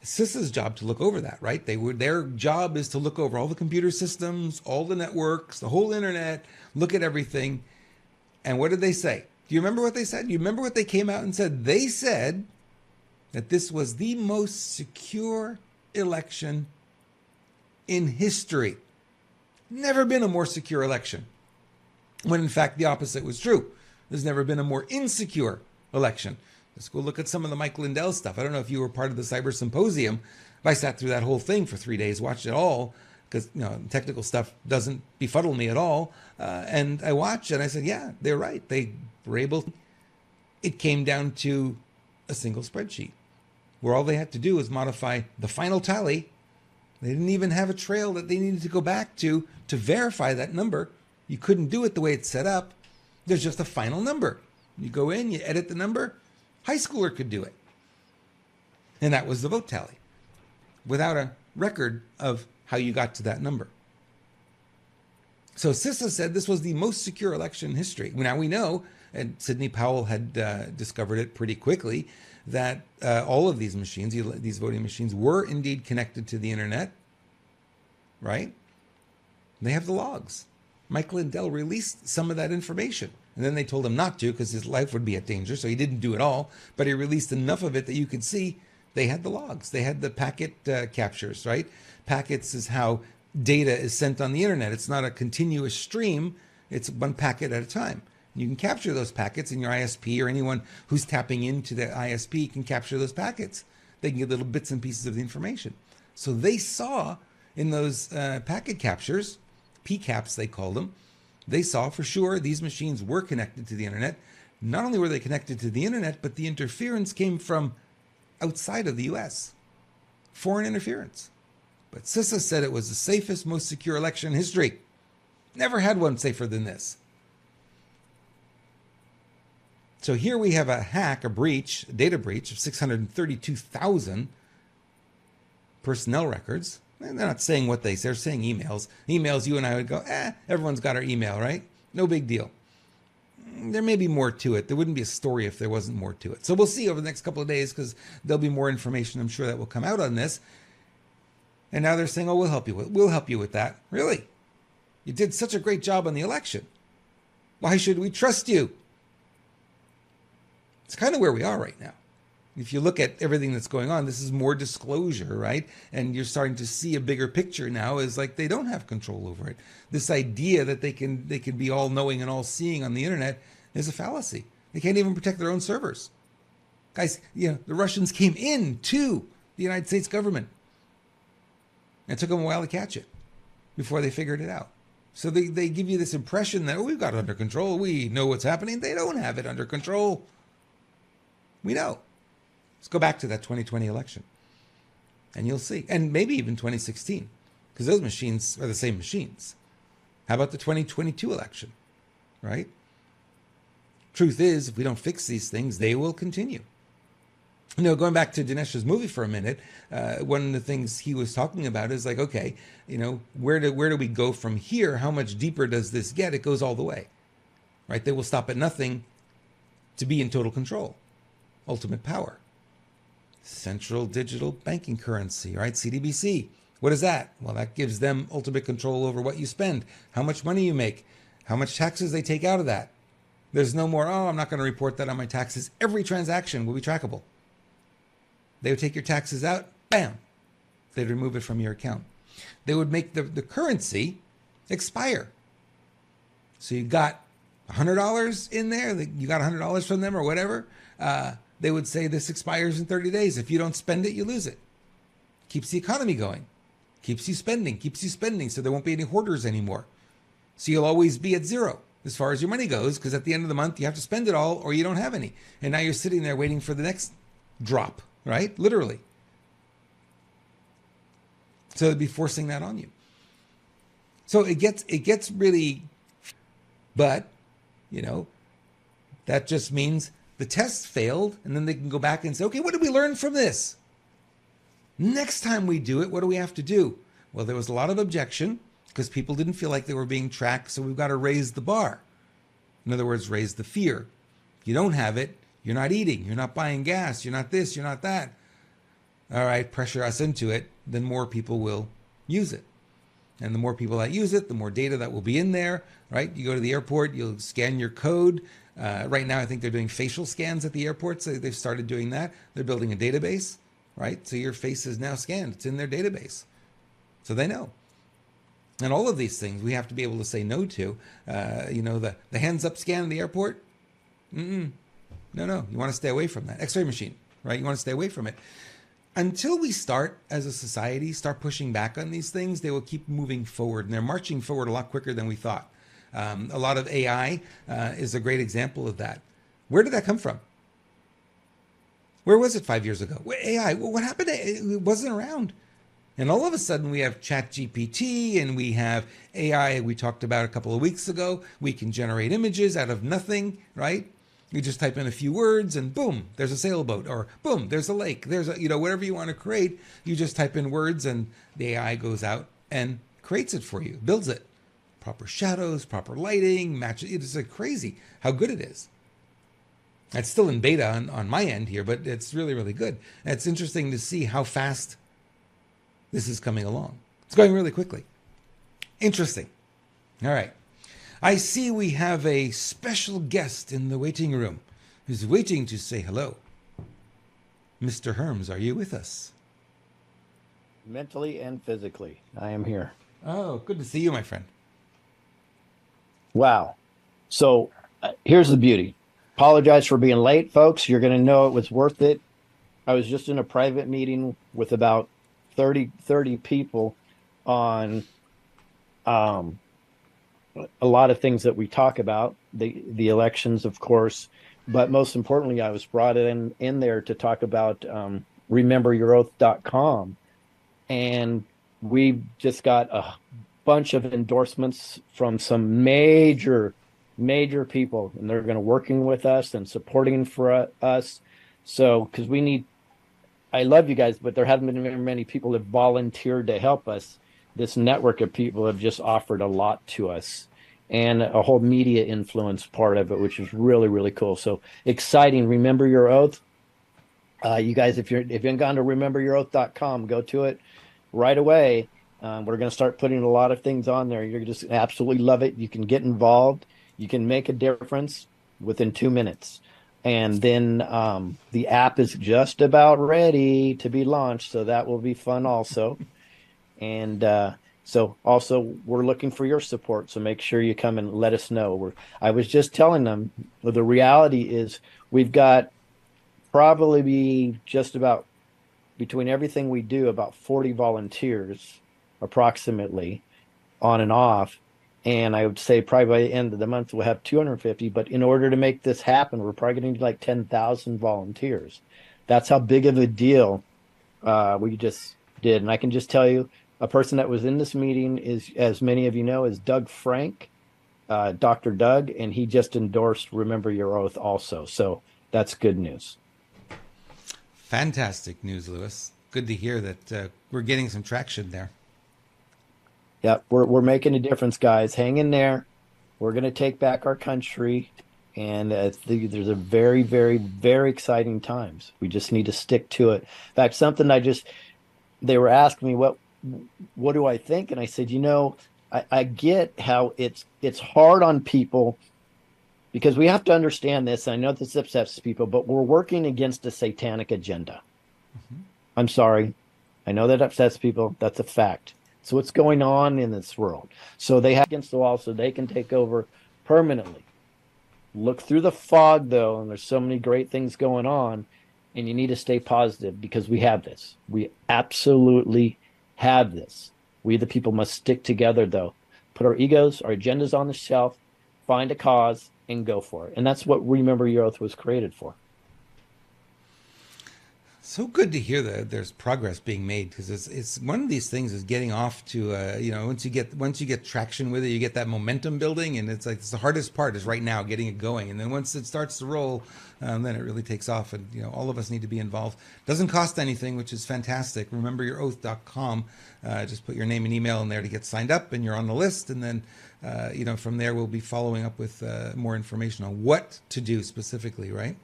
CISA's job to look over that, right? Their job is to look over all the computer systems, all the networks, the whole internet, look at everything. And what did they say? Do you remember what they said? Do you remember what they came out and said? They said that this was the most secure election in history. Never been a more secure election. When in fact the opposite was true. There's never been a more insecure election. Let's go look at some of the Mike Lindell stuff. I don't know if you were part of the Cyber Symposium. I sat through that whole thing for 3 days, watched it all, because technical stuff doesn't befuddle me at all. And I watched and I said, yeah, they're right. They were able. It came down to a single spreadsheet where all they had to do was modify the final tally. They didn't even have a trail that they needed to go back to verify that number. You couldn't do it the way it's set up. There's just a final number. You go in, you edit the number. High schooler could do it. And that was the vote tally without a record of how you got to that number. So CISA said this was the most secure election in history. Now we know, and Sidney Powell had discovered it pretty quickly, that all of these machines, these voting machines, were indeed connected to the internet, right? They have the logs. Mike Lindell released some of that information. And then they told him not to because his life would be at danger. So he didn't do it all. But he released enough of it that you could see they had the logs. They had the packet captures, right? Packets is how data is sent on the internet. It's not a continuous stream. It's one packet at a time. You can capture those packets in your ISP, or anyone who's tapping into the ISP can capture those packets. They can get little bits and pieces of the information. So they saw in those packet captures, PCAPs they called them, they saw for sure these machines were connected to the internet. Not only were they connected to the internet, but the interference came from outside of the US. Foreign interference. But CISA said it was the safest, most secure election in history. Never had one safer than this. So here we have a hack, a breach, a data breach of 632,000 personnel records. And they're not saying what they say, they're saying emails. Emails, you and I would go, everyone's got our email, right? No big deal. There may be more to it. There wouldn't be a story if there wasn't more to it. So we'll see over the next couple of days, because there'll be more information, I'm sure, that will come out on this. And now they're saying, we'll help you with that. Really? You did such a great job on the election. Why should we trust you? It's kind of where we are right now. If you look at everything that's going on, this is more disclosure, right? And you're starting to see a bigger picture now, is like they don't have control over it. This idea that they can be all knowing and all seeing on the internet is a fallacy. They can't even protect their own servers. Guys, the Russians came into the United States government. It took them a while to catch it before they figured it out. So they give you this impression that, we've got it under control. We know what's happening. They don't have it under control. We know. Let's go back to that 2020 election and you'll see. And maybe even 2016, because those machines are the same machines. How about the 2022 election, right? Truth is, if we don't fix these things, they will continue. Going back to Dinesh's movie for a minute, one of the things he was talking about is like, okay, where do we go from here? How much deeper does this get? It goes all the way, right? They will stop at nothing to be in total control. Ultimate power. Central digital banking currency, right? CDBC. What is that? Well, that gives them ultimate control over what you spend, how much money you make, how much taxes they take out of that. There's no more, oh, I'm not going to report that on my taxes. Every transaction will be trackable. They would take your taxes out, bam, they'd remove it from your account. They would make the currency expire. So you got $100 in there, you got $100 from them or whatever. They would say this expires in 30 days. If you don't spend it, you lose it. Keeps the economy going. Keeps you spending, so there won't be any hoarders anymore. So you'll always be at zero as far as your money goes, because at the end of the month, you have to spend it all or you don't have any. And now you're sitting there waiting for the next drop, right? Literally. So they'd be forcing that on you. So it gets really, but, that just means the test failed, and then they can go back and say, okay, what did we learn from this? Next time we do it, what do we have to do? Well, there was a lot of objection because people didn't feel like they were being tracked, so we've got to raise the bar. In other words, raise the fear. If you don't have it, you're not eating, you're not buying gas, you're not this, you're not that. All right, pressure us into it, then more people will use it. And the more people that use it, the more data that will be in there, right? You go to the airport, you'll scan your code. Right now, I think they're doing facial scans at the airports. They've started doing that. They're building a database, right? So your face is now scanned. It's in their database. So they know. And all of these things we have to be able to say no to. The hands up scan in the airport? No. You want to stay away from that. X-ray machine, right? You want to stay away from it. Until we start, as a society, start pushing back on these things, they will keep moving forward. And they're marching forward a lot quicker than we thought. A lot of AI is a great example of that. Where did that come from? Where was it 5 years ago? AI, what happened? It wasn't around. And all of a sudden we have ChatGPT and we have AI we talked about a couple of weeks ago. We can generate images out of nothing, right? You just type in a few words and boom, there's a sailboat, or boom, there's a lake. There's whatever you want to create. You just type in words and the AI goes out and creates it for you, builds it. Proper shadows, proper lighting, match. It's like crazy how good it is. It's still in beta on my end here, but it's really, really good. And it's interesting to see how fast this is coming along. It's going really quickly. Interesting. All right. I see we have a special guest in the waiting room who's waiting to say hello. Mr. Herms, are you with us? Mentally and physically, I am here. Oh, good to see you, my friend. Wow. So here's the beauty. Apologize for being late, folks. You're going to know it was worth it. I was just in a private meeting with about 30 people on a lot of things that we talk about, the elections, of course, but most importantly, I was brought in there to talk about rememberyouroath.com. And we just got a bunch of endorsements from some major people, and they're going to working with us and supporting for us. So, because I love you guys, but there haven't been very many people that volunteered to help us. This network of people have just offered a lot to us, and a whole media influence part of it, which is really, really cool. So exciting. Remember Your Oath. You guys, if you haven't gone to rememberyouroath.com, go to it right away. We're going to start putting a lot of things on there. You're just absolutely love it. You can get involved. You can make a difference within 2 minutes. And then the app is just about ready to be launched, so that will be fun also. And so also we're looking for your support, so make sure you come and let us know. I was just telling them, the reality is we've got probably just about, between everything we do, about 40 volunteers approximately on and off. And I would say probably by the end of the month, we'll have 250. But in order to make this happen, we're probably going to need like 10,000 volunteers. That's how big of a deal we just did. And I can just tell you, a person that was in this meeting is, as many of you know, is Doug Frank, Dr. Doug, and he just endorsed Remember Your Oath also. So that's good news. Fantastic news, Lewis. Good to hear that we're getting some traction there. Yep, we're making a difference, guys. Hang in there. We're going to take back our country, And there's a very, very, very exciting times. We just need to stick to it. In fact, something they were asking me, what do I think? And I said, I get how it's hard on people, because we have to understand this. I know this upsets people, but we're working against a satanic agenda. Mm-hmm. I'm sorry. I know that upsets people. That's a fact. So what's going on in this world? So they have against the wall so they can take over permanently. Look through the fog, though, and there's so many great things going on, and you need to stay positive, because we have this. We absolutely have this. We, the people, must stick together, though. Put our egos, our agendas on the shelf, find a cause, and go for it. And that's what Remember Your Oath was created for. So good to hear that there's progress being made, because it's one of these things is getting off to once you get traction with it, you get that momentum building, and it's the hardest part is right now getting it going, and then once it starts to roll, then it really takes off, and all of us need to be involved. Doesn't cost anything, which is fantastic. RememberYourOath.com. Just put your name and email in there to get signed up, and you're on the list, and then from there we'll be following up with more information on what to do specifically, right?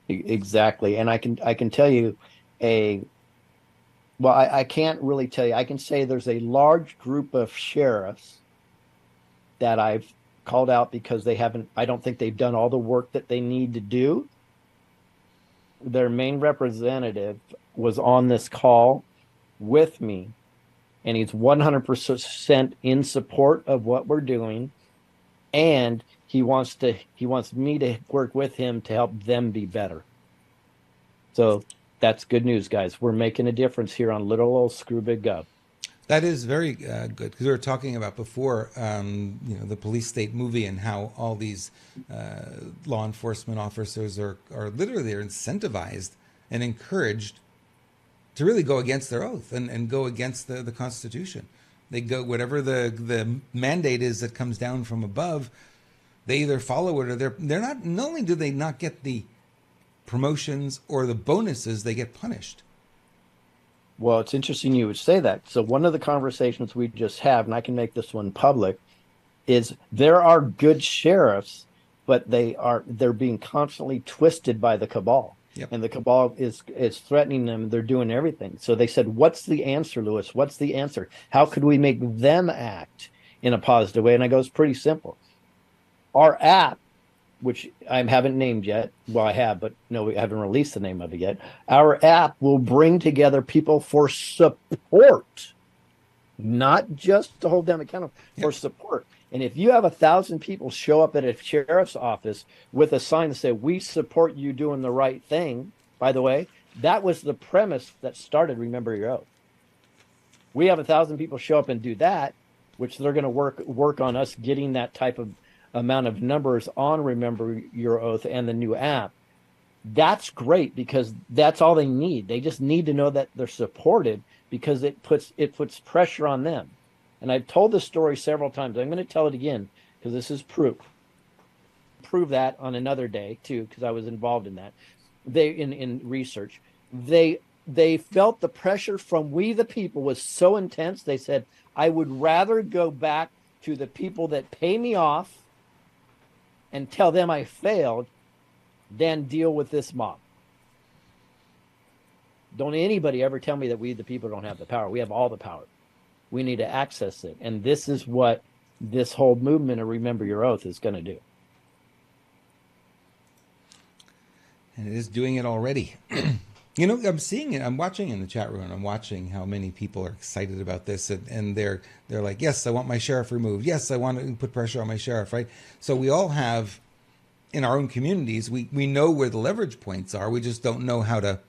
Exactly. And I can tell you I can't really tell you. I can say there's a large group of sheriffs that I've called out because I don't think they've done all the work that they need to do. Their main representative was on this call with me, and he's 100% in support of what we're doing. And he wants me to work with him to help them be better. So that's good news, guys. We're making a difference here on little old Screw Big Gov. That is very good, because we were talking about before, the police state movie, and how all these law enforcement officers are literally incentivized and encouraged to really go against their oath and go against the Constitution. They go whatever the mandate is that comes down from above. They either follow it, or they're not. Not only do they not get the promotions or the bonuses, they get punished. Well, it's interesting you would say that. So one of the conversations we just have, and I can make this one public, is there are good sheriffs, but they're being constantly twisted by the cabal. Yep. And the cabal is threatening them. They're doing everything. So they said, what's the answer, Lewis? What's the answer? How could we make them act in a positive way? And I go, it's pretty simple. Our app, which I haven't named yet. Well, I have, but no, we haven't released the name of it yet. Our app will bring together people for support, not just to hold them accountable, for support. And if you have 1,000 people show up at a sheriff's office with a sign that says, "We support you doing the right thing," by the way, that was the premise that started Remember Your Oath. We have 1,000 people show up and do that, which they're going to work on us getting that type of amount of numbers on Remember Your Oath and the new app. That's great, because that's all they need. They just need to know that they're supported, because it puts pressure on them. And I've told this story several times. I'm going to tell it again, because this is proof. Prove that on another day too, because I was involved in that. In research, they felt the pressure from we the people was so intense. They said, I would rather go back to the people that pay me off and tell them I failed than deal with this mob. Don't anybody ever tell me that we the people don't have the power. We have all the power. We need to access it. And this is what this whole movement of Remember Your Oath is going to do. And it is doing it already. I'm seeing it. I'm watching in the chat room. I'm watching how many people are excited about this, and they're like, yes, I want my sheriff removed. Yes, I want to put pressure on my sheriff, right? So we all have, in our own communities, we know where the leverage points are. We just don't know how to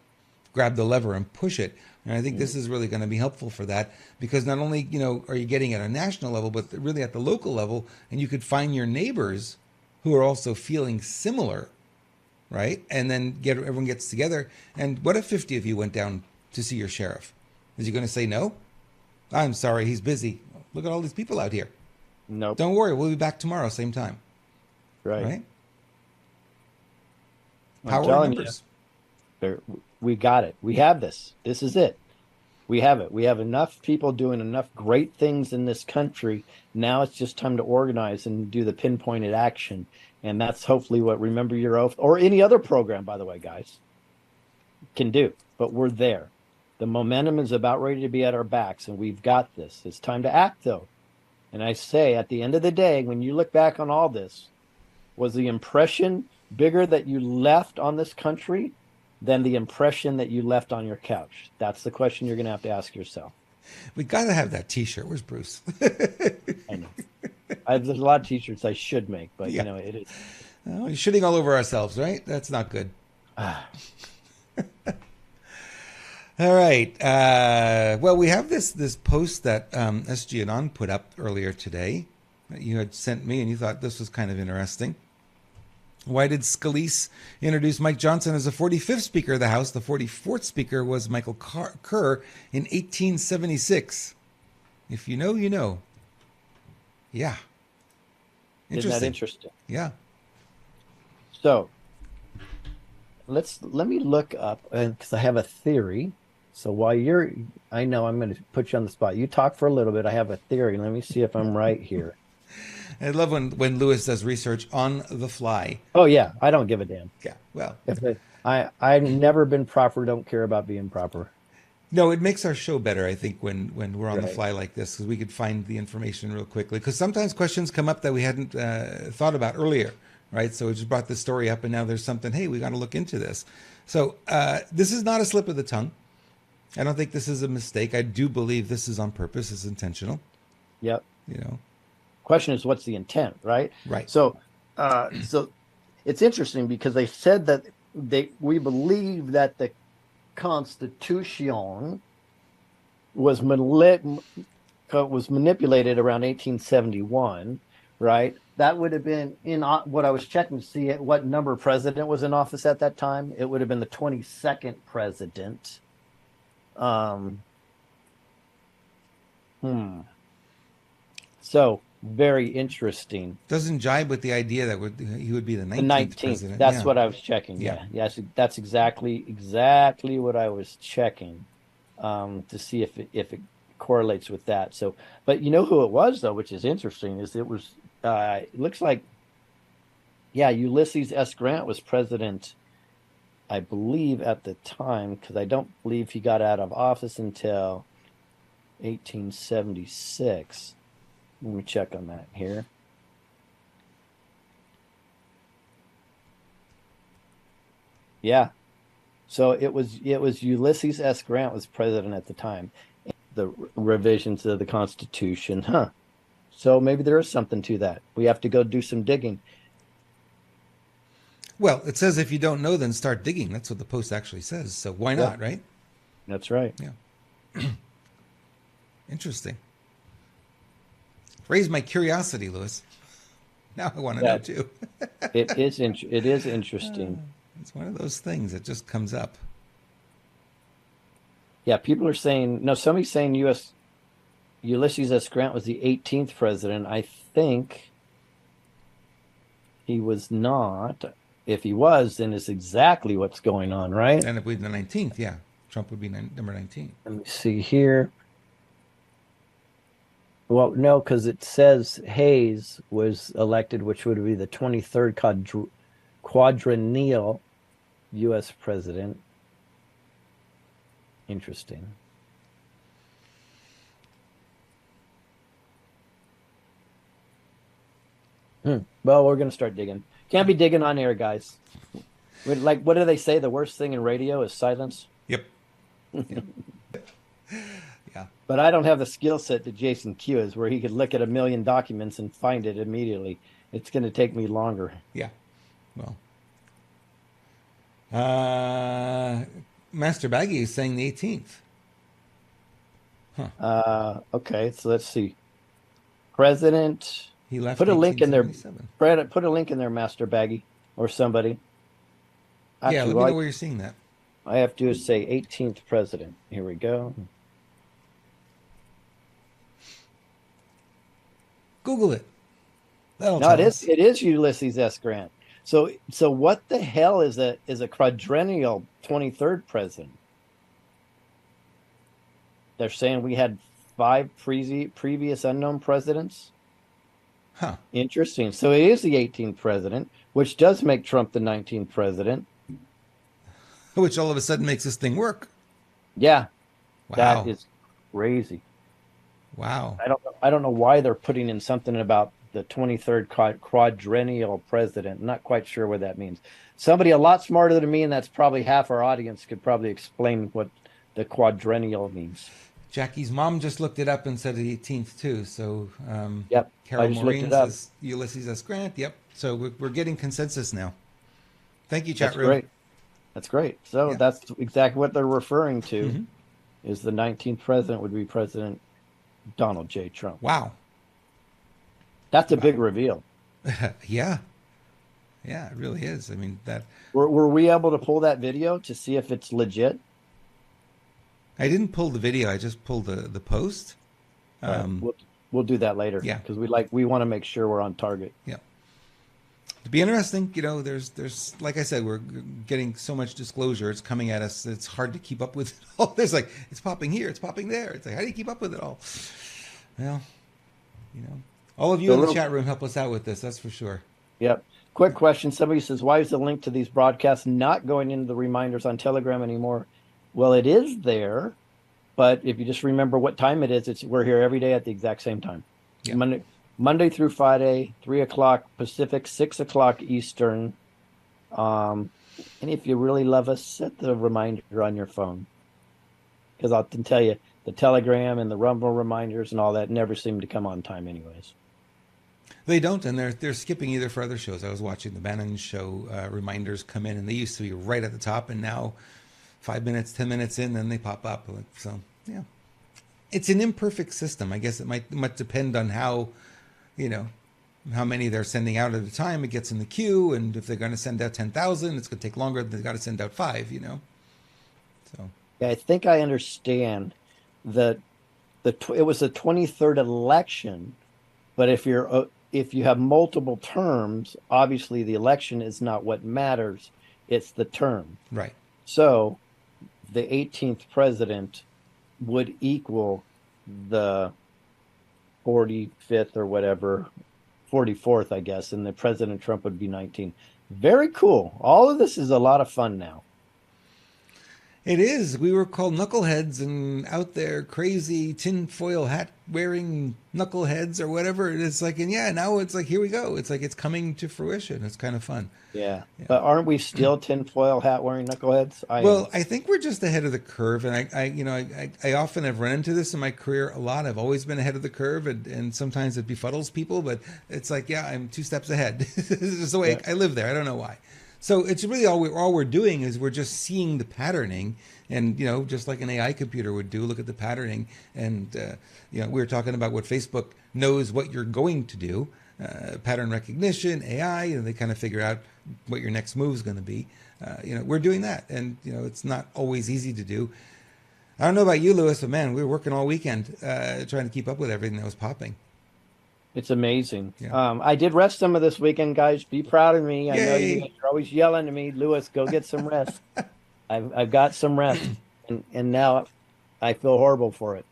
grab the lever and push it. And I think this is really going to be helpful for that, because not only, are you getting at a national level, but really at the local level, and you could find your neighbors who are also feeling similar, right? And then everyone gets together. And what if 50 of you went down to see your sheriff? Is he going to say no? I'm sorry, he's busy. Look at all these people out here. Nope. Don't worry, we'll be back tomorrow, same time. Right? Power numbers. We got it. We have this. This is it. We have it. We have enough people doing enough great things in this country. Now it's just time to organize and do the pinpointed action And that's hopefully what Remember Your Oath or any other program, by the way, guys, can do. But we're there. The momentum is about ready to be at our backs, and we've got this. It's time to act, though. And I say, at the end of the day, when you look back on all this, was the impression bigger that you left on this country than the impression that you left on your couch? That's the question you're going to have to ask yourself. We got to have that T-shirt. Where's Bruce? I know. There's a lot of T-shirts I should make, but Yeah. it is. Oh, you're shitting all over ourselves, right? That's not good. All right. Well, we have this post that SG Anon put up earlier today that you had sent me, and you thought this was kind of interesting. Why did Scalise introduce Mike Johnson as the 45th Speaker of the House? The 44th Speaker was Michael Kerr in 1876. If you know, you know. Yeah. Isn't that interesting? Yeah. So let me look up, because I have a theory. So while I know I'm going to put you on the spot. You talk for a little bit. I have a theory. Let me see if I'm right here. I love when Lewis does research on the fly. Oh yeah, I don't give a damn. Yeah, well, I've never been proper. Don't care about being proper. No, it makes our show better, I think, when we're on the Right. fly like this, because we could find the information real quickly. Because sometimes questions come up that we hadn't thought about earlier, right? So we just brought this story up, and now there's something. Hey, we got to look into this. So this is not a slip of the tongue. I don't think this is a mistake. I do believe this is on purpose. It's intentional. Yep. You know. Question is, what's the intent, right? Right. So it's interesting because they said that we believe that the Constitution was manipulated around 1871, right? That would have been in what I was checking to see what number president was in office at that time. It would have been the 22nd president. So very interesting. Doesn't jibe with the idea that he would be the 19th president. That's Yeah. what I was checking. Yeah. Yes, that's exactly what I was checking to see if it correlates with that. So, but you know who it was though, which is interesting, is it was it looks like Ulysses S. Grant was president, I believe, at the time, because I don't believe he got out of office until 1876. Let me check on that here. Yeah. So it was Ulysses S. Grant was president at the time. The revisions of the Constitution. Huh. So maybe there is something to that. We have to go do some digging. Well, it says if you don't know, then start digging. That's what the post actually says. So why not, right? That's right. Yeah. Interesting. Raise my curiosity, Lewis. Now I want to know too. It is interesting. It's one of those things that just comes up. Yeah, people are saying, no, somebody's saying Ulysses S. Grant was the 18th president. I think he was not. If he was, then it's exactly what's going on, right? And if we'd the 19th, yeah. Trump would be number 19. Let me see here. Well, no, because it says Hayes was elected, which would be the 23rd quadrennial U.S. president. Interesting. Well, we're going to start digging. Can't be digging on air, guys. Like, what do they say? The worst thing in radio is silence? Yep. Yep. Yeah. But I don't have the skill set that Jason Q is, where he could look at 1 million documents and find it immediately. It's going to take me longer. Yeah. Well. Master Baggy is saying the 18th. Huh. Okay, so let's see. President. He left. Put a link in there. Brad, put a link in there, Master Baggy, or somebody. Actually, let me know where you're seeing that. I have to say 18th president. Here we go. Google it. No, it is Ulysses S. Grant. So what the hell is a quadrennial 23rd president? They're saying we had 5 previous unknown presidents. Huh. Interesting. So it is the 18th president, which does make Trump the 19th president. Which all of a sudden makes this thing work. Yeah, Wow. that is crazy. Wow. I don't know why they're putting in something about the 23rd quadrennial president. I'm not quite sure what that means. Somebody a lot smarter than me, and that's probably half our audience, could probably explain what the quadrennial means. Jackie's mom just looked it up and said the 18th too. So Yep, Carol I just looked Maureen it up. says Ulysses S. Grant. Yep. So we're getting consensus now. Thank you, chat That's room. great. That's great. So Yeah. that's exactly what they're referring to. Mhm. Is the 19th president would be President Donald J. Trump. Wow. That's a big reveal. Yeah. Yeah, it really is. I mean, that Were we able to pull that video to see if it's legit? I didn't pull the video. I just pulled the post. We'll do that later. Yeah. Because we want to make sure we're on target. Yeah. It'd be interesting. There's like I said, we're getting so much disclosure. It's coming at us. It's hard to keep up with it all. There's like, it's popping here. It's popping there. It's like, how do you keep up with it all? Well, all of you in the chat room help us out with this. That's for sure. Yep. Quick question. Somebody says, why is the link to these broadcasts not going into the reminders on Telegram anymore? Well, it is there, but if you just remember what time it is, we're here every day at the exact same time. Yeah. Monday through Friday, 3 o'clock Pacific, 6 o'clock Eastern. And if you really love us, set the reminder on your phone. Because I'll tell you, the Telegram and the Rumble reminders and all that never seem to come on time anyways. They don't, and they're skipping either for other shows. I was watching the Bannon show reminders come in, and they used to be right at the top, and now 5 minutes, 10 minutes in, then they pop up. So, yeah. It's an imperfect system. I guess it might depend on how many they're sending out at a time. It gets in the queue, and if they're going to send out 10,000, it's going to take longer. They've got to send out 5, So Yeah, I think I understand that it was the 23rd election, but if you have multiple terms, obviously the election is not what matters. It's the term. Right. So the 18th president would equal the 45th or whatever, 44th, I guess, and the President Trump would be 19. Very cool. All of this is a lot of fun now. It is. We were called knuckleheads and out there crazy tinfoil hat wearing knuckleheads or whatever. It's like, and yeah, now it's like, here we go. It's like, it's coming to fruition. It's kind of fun. Yeah. But aren't we still tinfoil hat wearing knuckleheads? I think we're just ahead of the curve. And I often have run into this in my career a lot. I've always been ahead of the curve, and sometimes it befuddles people, but it's like, yeah, I'm 2 steps ahead. This is the way I live there. I don't know why. So it's really all we're doing is we're just seeing the patterning, and just like an AI computer would do, look at the patterning, and we were talking about what Facebook knows what you're going to do, pattern recognition, AI, and they kind of figure out what your next move is going to be. We're doing that, and it's not always easy to do. I don't know about you, Lewis, but man, we were working all weekend trying to keep up with everything that was popping. It's amazing. Yeah. I did rest some of this weekend, guys. Be proud of me. I know Yay. you're always yelling at me, Lewis, go get some rest. I've got some rest, and now I feel horrible for it.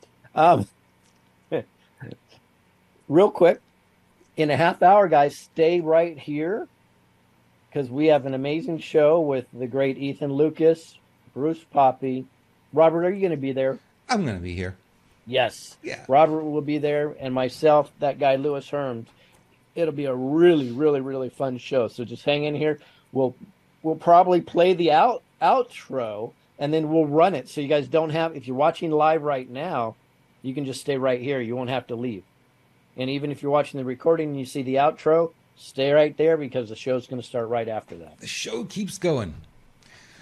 Real quick, in a half hour, guys, stay right here because we have an amazing show with the great Ethan Lucas, Bruce Poppy. Robert, are you going to be there? I'm going to be here. Yes. Yeah. Robert will be there, and myself, that guy Lewis Herms. It'll be a really, really, really fun show. So just hang in here. We'll probably play the outro, and then we'll run it. So you guys don't have, if you're watching live right now, you can just stay right here. You won't have to leave. And even if you're watching the recording and you see the outro, stay right there because the show's going to start right after that. The show keeps going.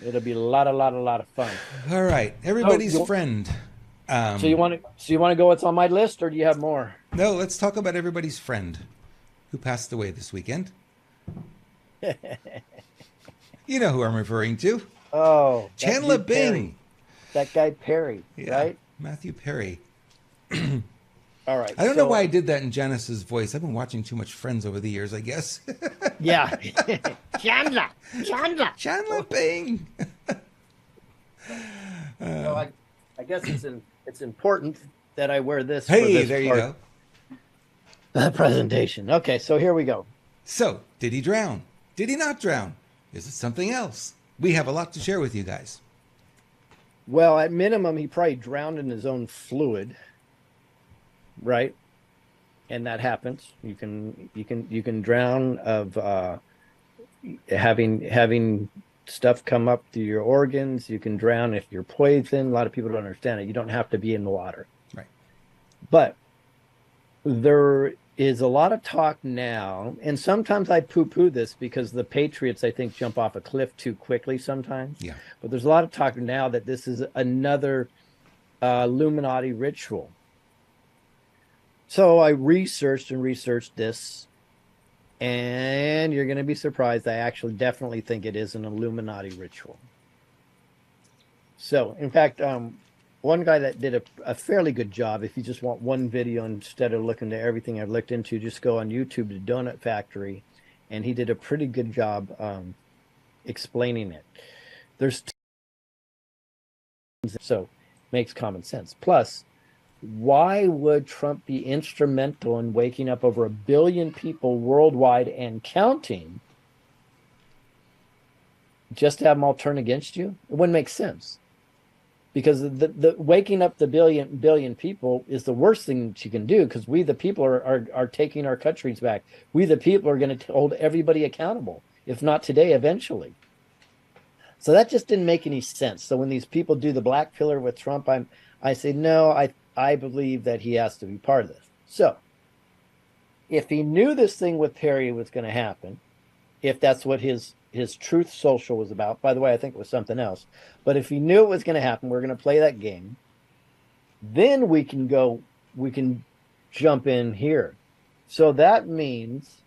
It'll be a lot of fun. All right, everybody's friend. So you want to go what's on my list, or do you have more? No, let's talk about everybody's friend who passed away this weekend. You know who I'm referring to. Oh, Chandler Bing. That guy Perry, right? Matthew Perry. All right. I don't know why I did that in Janice's voice. I've been watching too much Friends over the years, I guess. Yeah. Chandler Bing. I guess it's important that I wear this. Hey, for this there part. you presentation. Okay, so here we go. So, did he drown? Did he not drown? Is it something else? We have a lot to share with you guys. Well, at minimum, he probably drowned in his own fluid, right? And that happens. You can drown of having stuff come up through your organs. You can drown if you're poisoned. A lot of people don't understand it. You don't have to be in the water, right? But there is a lot of talk now, and sometimes I poo-poo this because the Patriots, I think, jump off a cliff too quickly sometimes. Yeah. But there's a lot of talk now that this is another Illuminati ritual. So I researched this, and you're going to be surprised. I actually definitely think it is an Illuminati ritual. So, in fact, one guy that did a fairly good job, if you just want one video instead of looking to everything I've looked into, just go on YouTube to Donut Factory, and he did a pretty good job explaining it. So makes common sense. Plus, why would Trump be instrumental in waking up over 1 billion people worldwide and counting just to have them all turn against you? It wouldn't make sense. Because the waking up the billion people is the worst thing that you can do, because we the people are taking our countries back. We the people are going to hold everybody accountable, if not today, eventually. So that just didn't make any sense. So when these people do the black pillar with Trump, I say no. I believe that he has to be part of this. So if he knew this thing with Perry was going to happen, if that's what his Truth Social was about. By the way, I think it was something else. But if he knew it was going to happen, we're going to play that game. Then we can jump in here. So that means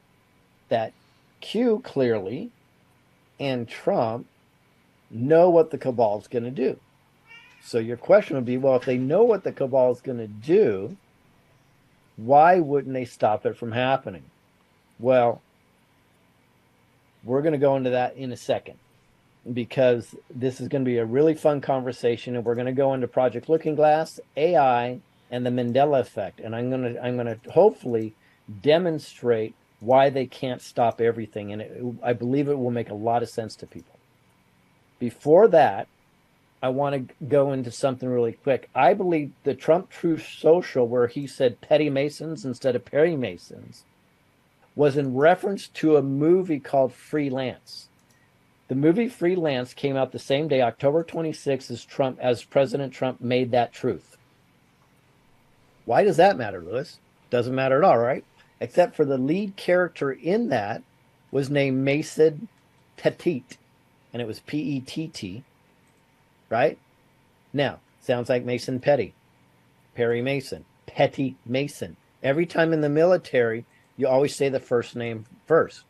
that Q clearly and Trump know what the cabal is going to do. So your question would be, well, if they know what the cabal is going to do, why wouldn't they stop it from happening? Well, we're going to go into that in a second, because this is going to be a really fun conversation, and we're going to go into Project Looking Glass, AI, and the Mandela effect. And I'm going to hopefully demonstrate why they can't stop everything. And I believe it will make a lot of sense to people. Before that, I want to go into something really quick. I believe the Trump Truth Social, where he said petty Masons instead of Perry Masons, was in reference to a movie called Freelance. The movie Freelance came out the same day, October 26th, as President Trump made that truth. Why does that matter, Lewis? Doesn't matter at all, right? Except for the lead character in that was named Mason Pettit, and it was P-E-T-T, right? Now, sounds like Mason Petty, Perry Mason, Petty Mason. Every time in the military, you always say the first name first,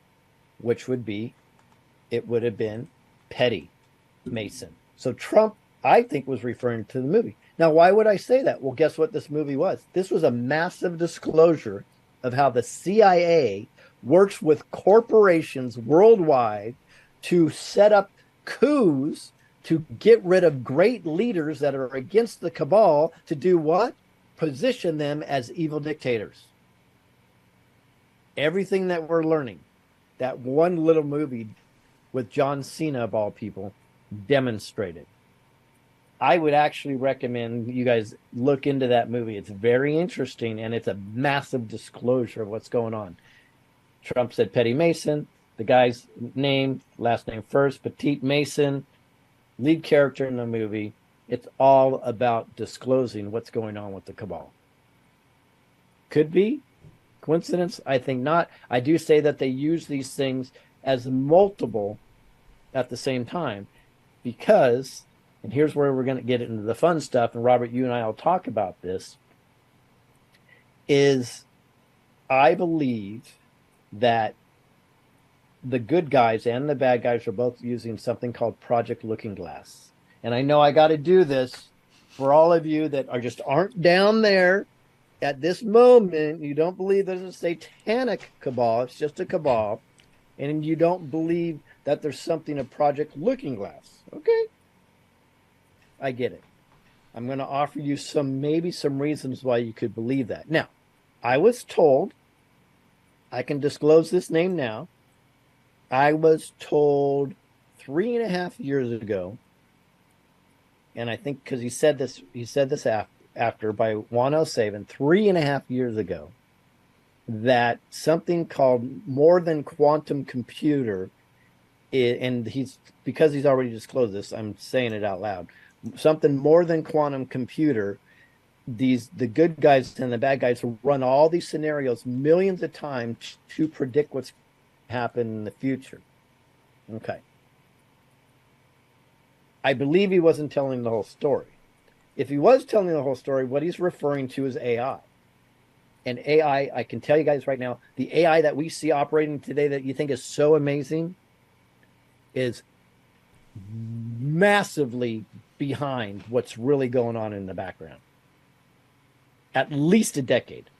which would have been Petty Mason. So Trump, I think, was referring to the movie. Now, why would I say that? Well, guess what this movie was? This was a massive disclosure of how the CIA works with corporations worldwide to set up coups to get rid of great leaders that are against the cabal, to do what? Position them as evil dictators. Everything that we're learning, that one little movie with John Cena, of all people, demonstrated. I would actually recommend you guys look into that movie. It's very interesting, and it's a massive disclosure of what's going on. Trump said Petty Mason, the guy's name, last name first, Petite Mason, lead character in the movie. It's all about disclosing what's going on with the cabal. Could be coincidence? I think not. I do say that they use these things as multiple at the same time, because, and here's where we're going to get into the fun stuff, and Robert, you and I will talk about this, is I believe that the good guys and the bad guys are both using something called Project Looking Glass. And I know I got to do this for all of you that aren't down there at this moment. You don't believe there's a satanic cabal. It's just a cabal. And you don't believe that there's something of Project Looking Glass. Okay. I get it. I'm going to offer you maybe some reasons why you could believe that. Now, I was told I can disclose this name now. I was told 3.5 years ago, and I think because he said this after by Juan L. Saban 3.5 years ago, that something called more than quantum computer, and because he's already disclosed this, I'm saying it out loud. Something more than quantum computer. The good guys and the bad guys will run all these scenarios millions of times to predict what's happen in the future. Okay. I believe he wasn't telling the whole story. If he was telling the whole story, what he's referring to is AI. And AI, I can tell you guys right now, the AI that we see operating today that you think is so amazing is massively behind what's really going on in the background. At least a decade.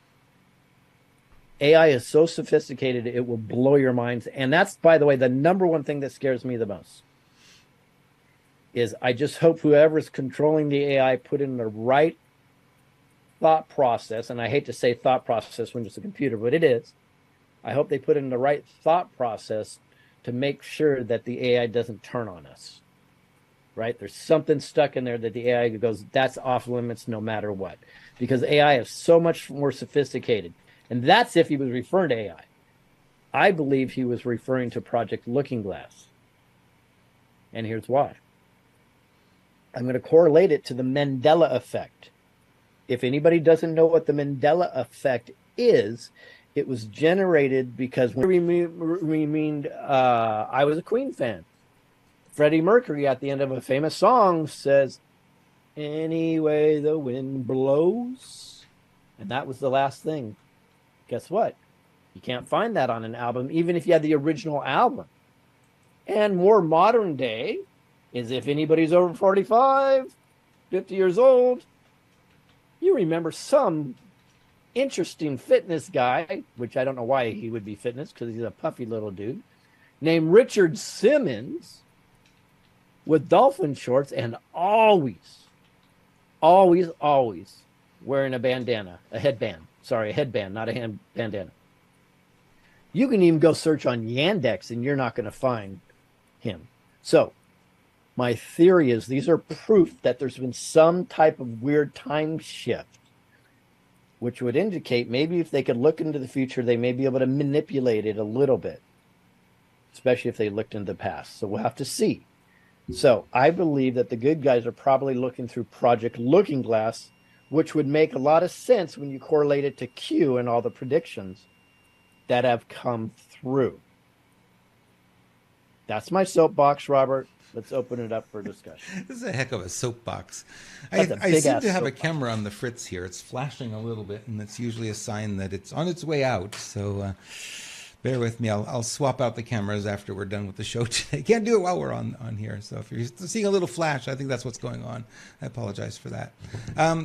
AI is so sophisticated, it will blow your minds. And that's, by the way, the number one thing that scares me the most. Is I just hope whoever's controlling the AI put in the right thought process. And I hate to say thought process when it's a computer, but it is. I hope they put in the right thought process to make sure that the AI doesn't turn on us. Right? There's something stuck in there that the AI goes, that's off limits no matter what. Because AI is so much more sophisticated. And that's if he was referring to AI. I believe he was referring to Project Looking Glass. And here's why. I'm going to correlate it to the Mandela effect. If anybody doesn't know what the Mandela effect is, it was generated because when I was a Queen fan. Freddie Mercury at the end of a famous song says, "Any way the wind blows." And that was the last thing. Guess what? You can't find that on an album, even if you had the original album. And more modern day is if anybody's over 45, 50 years old, you remember some interesting fitness guy, which I don't know why he would be fitness because he's a puffy little dude, named Richard Simmons with dolphin shorts and always wearing a bandana, a headband. Sorry, a headband, not a bandana. You can even go search on Yandex and you're not going to find him. So my theory is these are proof that there's been some type of weird time shift, which would indicate maybe if they could look into the future, they may be able to manipulate it a little bit, especially if they looked into the past. So we'll have to see. So I believe that the good guys are probably looking through Project Looking Glass, which would make a lot of sense when you correlate it to Q and all the predictions that have come through. That's my soapbox, Robert. Let's open it up for discussion. This is a heck of a soapbox. I seem to have a camera on the fritz here. It's flashing a little bit, and it's usually a sign that it's on its way out. So bear with me. I'll swap out the cameras after we're done with the show today. Can't do it while we're on here. So if you're seeing a little flash, I think that's what's going on. I apologize for that.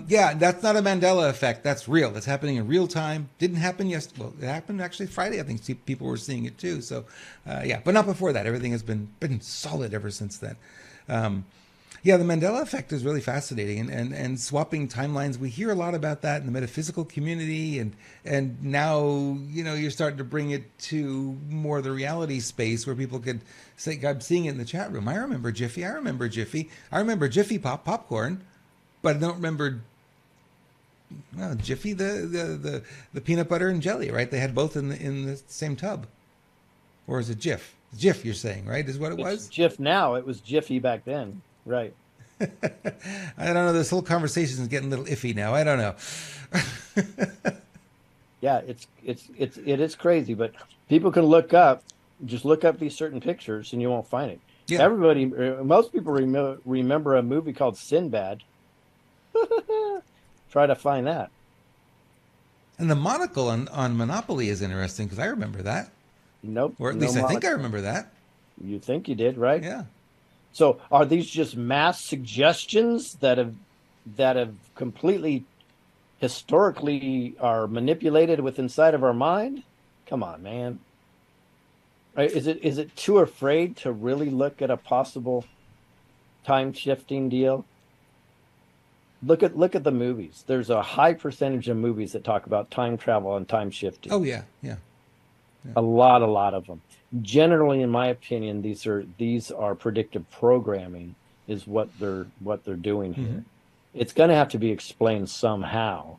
Yeah, that's not a Mandela effect. That's real. It's happening in real time. Didn't happen yesterday. Well, it happened actually Friday. I think people were seeing it too. So yeah, but not before that. Everything has been solid ever since then. Yeah, the Mandela effect is really fascinating, and swapping timelines. We hear a lot about that in the metaphysical community, and now you're starting to bring it to more the reality space where people could say, "I'm seeing it in the chat room. I remember Jiffy. I remember Jiffy. I remember Jiffy popcorn, but I don't remember." Well, Jiffy, the peanut butter and jelly, right? They had both in the same tub, or is it Jif? Jif, you're saying, right? Is what it was. Jif now. It was Jiffy back then. Right. I don't know. This whole conversation is getting a little iffy now. I don't know. Yeah, it is crazy, but people can look up these certain pictures and you won't find it. Yeah. Most people remember a movie called Sinbad. Try to find that. And the monocle on Monopoly is interesting because I remember that. Nope. Or at least I think I remember that. You think you did, right? Yeah. So are these just mass suggestions that have completely historically are manipulated with inside of our mind? Come on, man. Is it too afraid to really look at a possible time shifting deal? Look at the movies. There's a high percentage of movies that talk about time travel and time shifting. Oh yeah, yeah. A lot of them. Generally, in my opinion, these are predictive programming is what they're doing here. It's going to have to be explained somehow,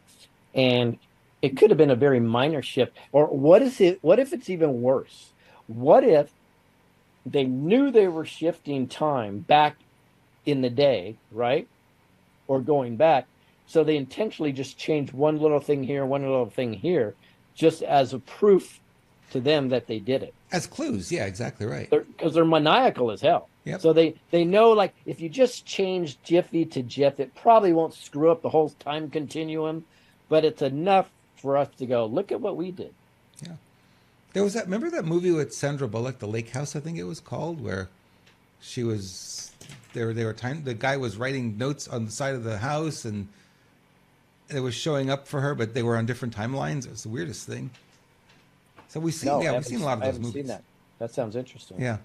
and it could have been a very minor shift. Or what if it's even worse? What if they knew they were shifting time back in the day, right? Or going back. So they intentionally just changed one little thing here, one little thing here, just as a proof to them that they did it. As clues. Yeah, exactly right. Because they're maniacal as hell. Yep. So they know, like, if you just change Jiffy to GIF, it probably won't screw up the whole time continuum, but it's enough for us to go, look at what we did. Yeah. There was remember that movie with Sandra Bullock, The Lake House, I think it was called, where she was, the guy was writing notes on the side of the house and it was showing up for her, but they were on different timelines. It was the weirdest thing. So we've seen a lot of those movies. I haven't seen that. That sounds interesting. Yeah.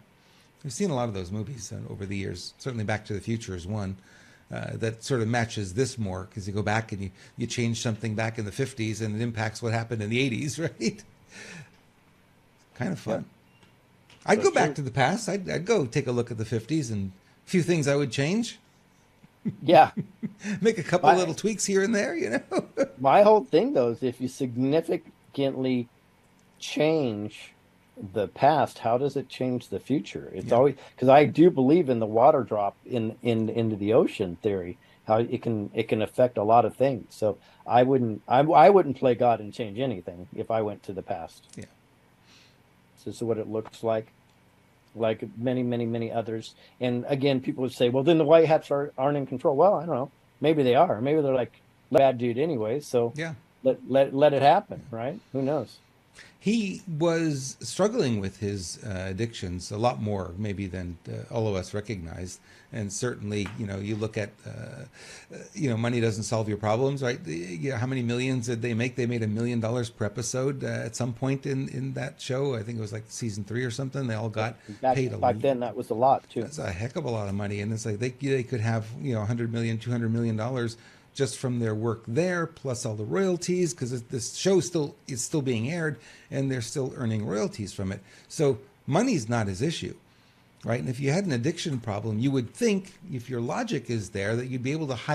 We've seen a lot of those movies over the years. Certainly Back to the Future is one that sort of matches this more, because you go back and you change something back in the 50s and it impacts what happened in the 80s, right? Kind of fun. Yeah. I'd go back to the past. I'd go take a look at the 50s and a few things I would change. Yeah. Make a couple little tweaks here and there, you know? My whole thing, though, is if you significantly change the past, how does it change the future? It's always, because I do believe in the water drop into the ocean theory, how it can affect a lot of things. So I wouldn't play God and change anything if I went to the past. Yeah. This is what it looks like many others. And again, people would say, well, then the white hats aren't in control. Well, I don't know. Maybe they are. Maybe they're like bad dude anyway. So yeah, let it happen, right? Who knows? He was struggling with his addictions a lot more maybe than all of us recognized. And certainly, you look at, money doesn't solve your problems, right? How many millions did they make? They made $1 million per episode at some point in that show. I think it was like season 3 or something. They all got paid a lot. Back then, that was a lot too. That's a heck of a lot of money. And it's like they could have, $100 million, $200 million just from their work there, plus all the royalties, because this show is still being aired, and they're still earning royalties from it. So money's not his issue, right? And if you had an addiction problem, you would think, if your logic is there, that you'd be able to hide